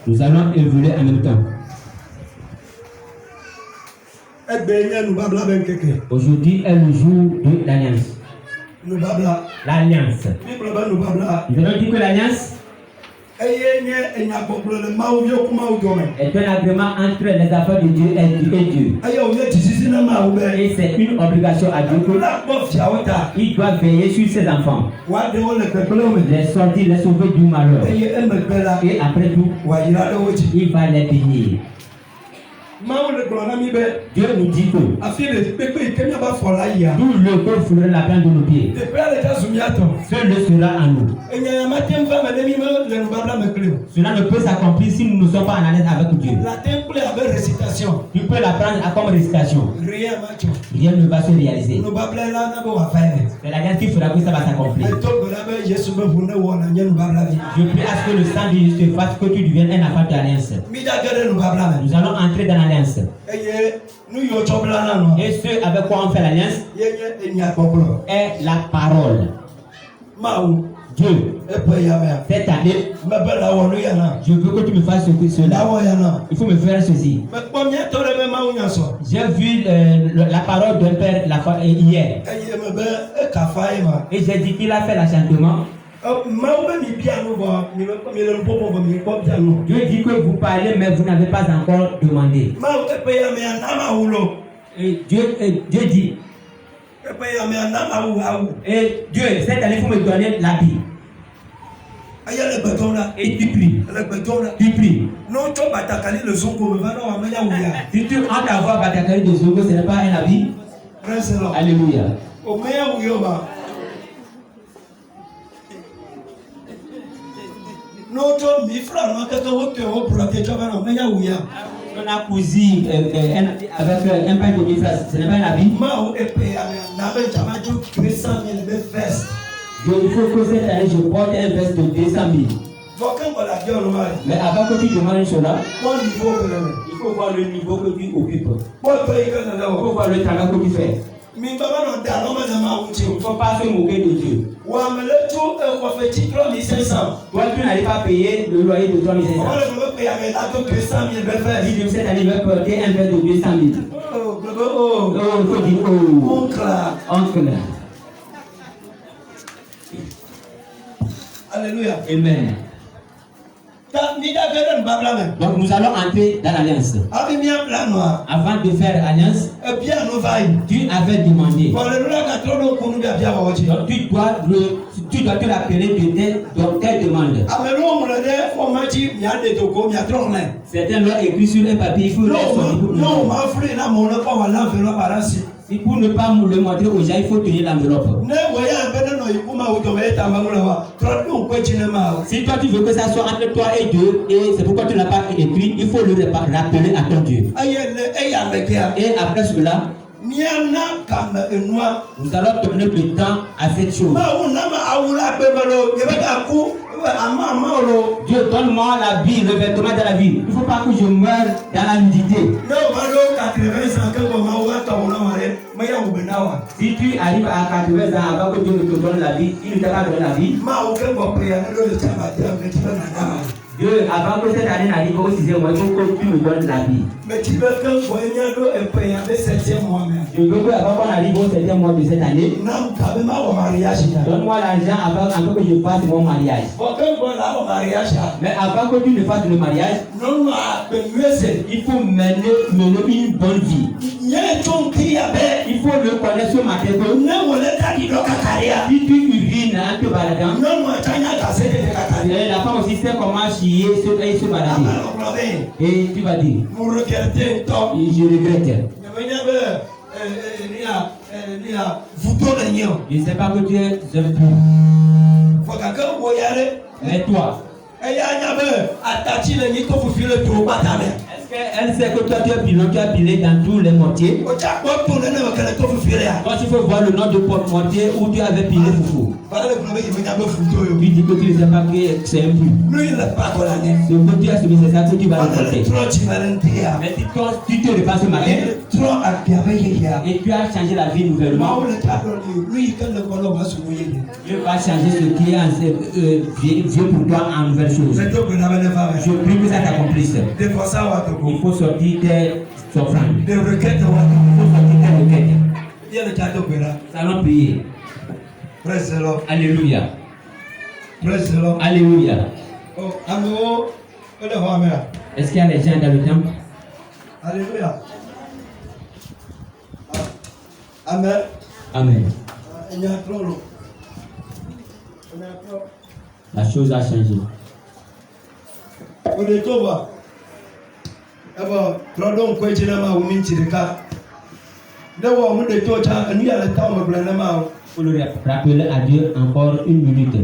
Nous allons évoluer en même temps. Aujourd'hui est le jour de l'alliance. L'alliance. Nous allons dire que l'alliance est un agrément entre les affaires de Dieu et Dieu. Et c'est une obligation à Dieu qu'il doit veiller sur ses enfants, les sortir, les sauver du malheur. Et après tout, il va les bénir. Dieu nous dit que tout le corps foulera la plante de nos pieds. Seul le sera en nous. Cela ne peut s'accomplir si nous ne sommes pas en alliance avec Dieu. Tu peux la prendre comme récitation. Rien ne va se réaliser. C'est l'alliance qui fera que ça va s'accomplir. Je prie à ce que le sang de Jésus te fasse que tu deviennes un enfant de l'alliance. Nous allons entrer dans l'alliance. Et ce avec quoi on fait l'alliance est la parole. Dieu, cette année, je veux que tu me fasses cela. Il faut me faire ceci. J'ai vu la parole d'un père hier. Et j'ai dit qu'il a fait l'enchantement. Dieu dit que vous parlez, mais vous n'avez pas encore demandé. Et Dieu dit. Et Dieu, cette année, il faut me donner l'habit. Et tu pries. Tu pries. Si tu entres à voir Batakali de Zongo, ce n'est pas un habit. Alléluia. On a cousu avec un pain de mifra, ce n'est pas un habit. Il faut que cette année je porte un veste de 200 000. Mais avant que tu demandes cela, il faut voir le niveau que tu occupes. Il faut voir le travail que tu fais. Il ne faut pas se moquer de Dieu. Toi, tu n'arrives pas à payer le loyer de 3 500. Si cette année, il va porter un verre de 200 000. Oh, il faut dire, oh, oncle. Alléluia. Amen. Donc nous allons entrer dans l'alliance. Avant de faire alliance, tu avais demandé. Donc tu dois te rappeler de tes demandes. Certains l'ont écrit sur un papier, il faut le si pour ne pas le montrer aux gens, il faut tenir l'enveloppe. Si toi tu veux que ça soit entre toi et Dieu, et c'est pourquoi tu n'as pas écrit, il faut le rappeler à ton Dieu. Et après cela, nous allons donner le temps à cette chose. Dieu, donne-moi la vie, le vêtement de la vie. Il ne faut pas que je meure dans la nudité. Si tu arrives à 80 ans avant que Dieu ne te donne la vie, il ne t'a pas donné la vie. Dieu, avant que cette année n'arrive au 6e mois, il faut que tu me donnes la vie. Je veux qu'avant qu'on arrive au 7e mois de cette année, donne-moi l'argent avant que je fasse mon mariage. Mais avant que tu ne fasses le mariage, il faut mener une bonne vie. Il faut le connaître ce matin. Si tu vu un peu baladant. La femme aussi sait comment chier et se balader. Et tu vas dire, vous regrettez tant. je regrette. Je ne sais pas que tu es un peu. Mais toi, elle sait que toi tu as pilé dans tous les mortiers. Quand tu faut voir le nom de mortier où tu avais pilé foufou. Tu dis que tu ne sais pas que c'est un but. Ce que tu as subi, c'est ça que tu vas raconter. Mais si tu te repasses ce matin et tu as changé la vie nouvellement, Dieu va changer ce qui est vieux pour toi en nouvelle chose. Je prie que ça t'accomplisse. Il faut sortir tes offrandes. Il faut sortir tes requêtes. Allons prier. Alléluia. Alléluia. Est-ce qu'il y a des gens dans le temple? Alléluia. Amen. Amen. Il y a trop long. La chose a changé. On est tout bas. D'abord, prenons quoi tu n'as pas ou mintirika. D'abord, on est tout ça. Nous y a le temps de prendre ma. Pour le rappeler à Dieu encore une minute.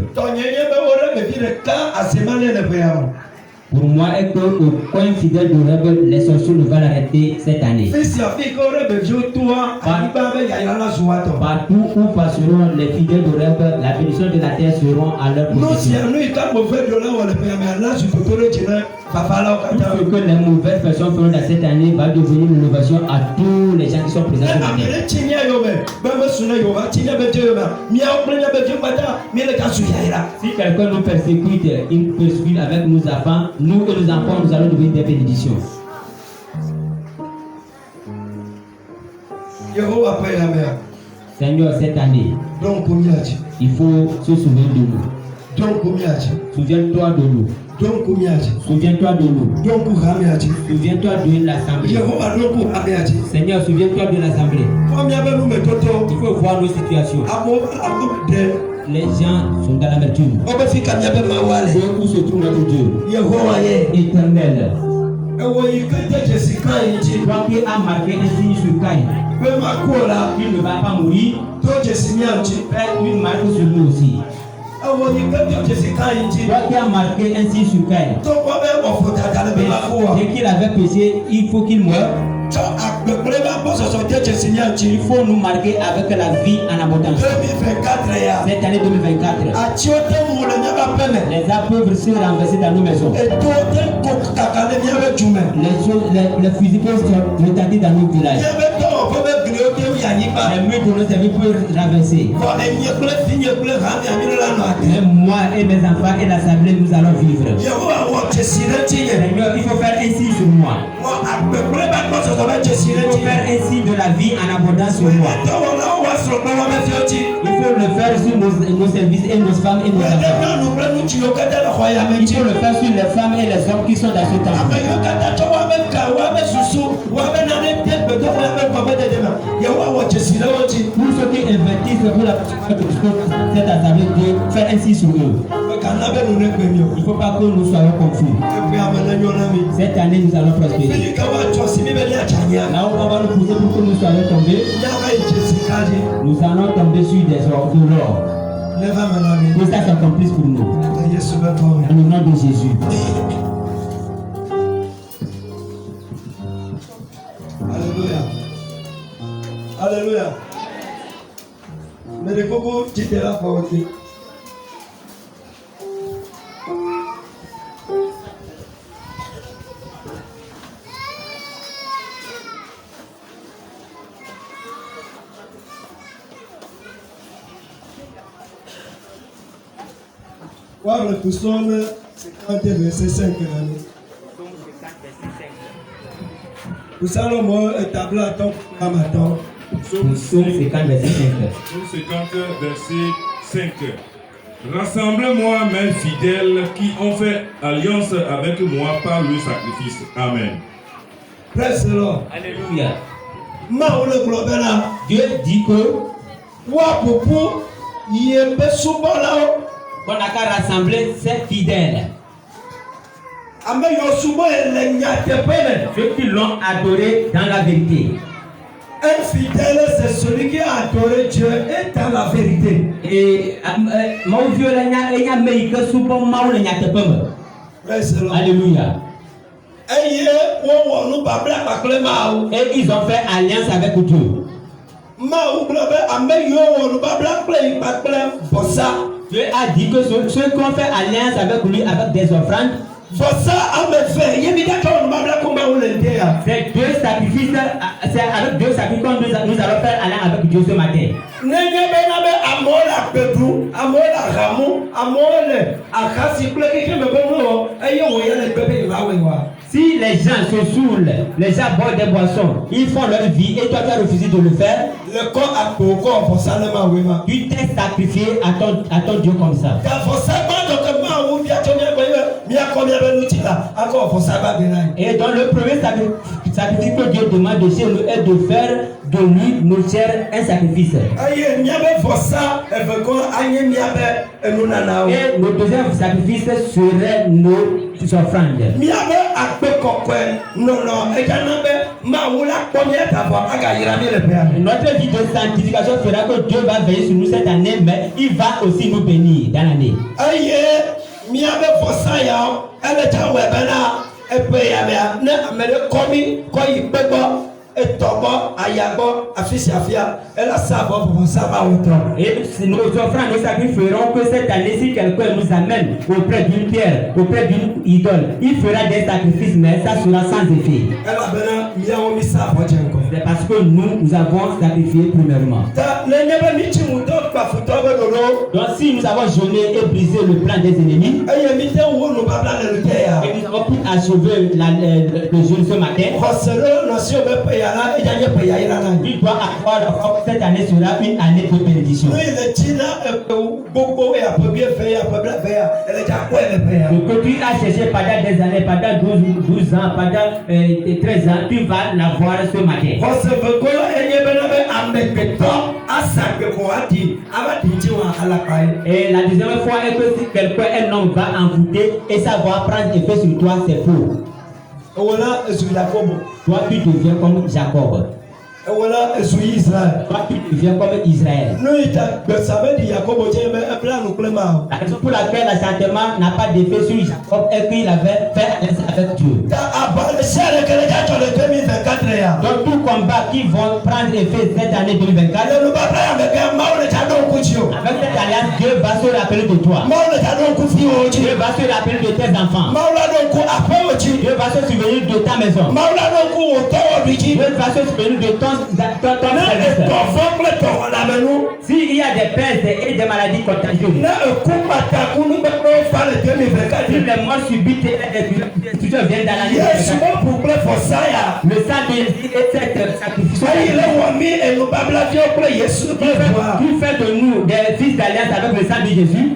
Pour moi, est qu'au coin fidèle de Rebbe, les sorciers ne vont l'arrêter cette année. Partout où passeront les fidèles de Rebbe, la bénédiction de la terre seront à leur possession. Tout ce que les mauvaises personnes feront dans cette année va devenir une innovation à tous les gens qui sont présents ce matin. Si quelqu'un nous persécute, il persécute avec nos enfants, nous et nos enfants, nous allons devenir des bénédictions. Seigneur, cette année, il faut se souvenir de nous. Souviens-toi de nous. Souviens-toi de nous. Souviens-toi de l'assemblée. Seigneur, souviens-toi de l'assemblée. Il faut voir nos situations. Les gens sont dans l'amertume. Où se trouve notre Dieu éternel? Toi qui as marqué un signe sur Caïn, il ne va pas mourir. Fais une marque sur nous aussi. Toi qui as marqué un signe sur Caïn, dès qu'il avait péché, il faut qu'il meure. Il faut nous marquer avec la vie en abondance. Cette année 2024, les pauvres se renverser dans nos maisons. Les fusils peuvent se retarder dans nos villages. Les murs de nos amis peuvent renverser. Mais moi et mes enfants et l'assemblée, nous allons vivre. Seigneur, il faut faire ainsi sur moi. Il faut faire ainsi de la vie en abondance sur moi. Il faut le faire sur nos services et nos femmes et nos enfants. Il faut le faire sur les femmes et les hommes qui sont dans ce temps. Pour ceux qui investissent pour cette assemblée, de faire ainsi sur eux. Il ne faut pas que nous soyons confus. Cette année, nous allons prospérer. Là où on va nous pousser pour que nous soyons tombés, nous allons tomber sur des ors de l'or. Que ça s'accomplisse pour nous. Dans le nom de Jésus. Alléluia. Alléluia. Mais le coco, tu t'es là pour ôter. Voir le psaume 50 verset 5 Nous allons établir à ton amateur. Psaume 50 verset 5. Rassemblez-moi mes fidèles qui ont fait alliance avec moi par le sacrifice. Amen. Praise the Lord. Alléluia. Dieu dit que On a qu'à rassembler ses fidèles. Ceux qui l'ont adoré dans la vérité. Un fidèle, c'est celui qui a adoré Dieu et dans la vérité. Et alléluia. Et ils ont fait alliance avec Dieu. Dieu a dit que ceux qui ont fait alliance avec lui avec des offrandes, c'est deux sacrifices, c'est avec deux sacrifices que nous allons faire alliance avec Dieu ce matin. Si les gens se saoulent, les gens boivent des boissons, ils font leur vie et toi tu as refusé de le faire, tu t'es sacrifié à ton Dieu comme ça. Et dans le premier sacrifice que Dieu demande de chez nous est de faire de lui, nos chers, un sacrifice. Et le deuxième sacrifice serait nos offrandes. Notre vie de sanctification fera que Dieu va veiller sur nous cette année, mais il va aussi nous bénir dans l'année. Et nos offrandes, nos sacrifices feront que cette année, si quelqu'un nous amène auprès d'une pierre, auprès d'une idole, il fera des sacrifices, mais ça sera sans effet. C'est parce que nous avons sacrifié premièrement. Donc si nous avons jeûné et brisé le plan des ennemis, et nous avons pu achever le jeûne ce matin, il doit avoir cette année sera une année de bénédiction. Que tu as cherché pendant des années, pendant 12 ans, pendant 13 ans, tu vas l'avoir ce matin. Et la deuxième fois est que si quelqu'un, un homme va envoûter et ça va prendre effet sur toi, c'est faux. Toi, tu deviens comme Jacob. Toi, tu deviens comme Israël. La raison pour laquelle l'assentiment n'a pas d'effet sur Jacob est qu'il avait fait alliance avec Dieu. Donc, tout combat qui vont prendre effet cette année 2024, avec cette alliance, Dieu va se rappeler de toi. Dieu va se rappeler de tes enfants. Dieu va se souvenir de ta maison. Dieu va se souvenir de ton service. S'il y a des pestes et des maladies contagieuses, si les morts subites et les destructions viennent dans l'année, le sang de Jésus et cette sacrifice, tu fais de nous des fils d'alliance avec le sang de Jésus,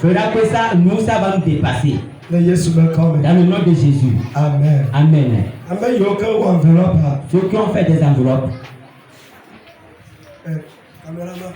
fera que ça, nous, ça va nous dépasser. Dans le nom de Jésus. Amen. Amen. Ceux qui ont fait des enveloppes. Caméraman.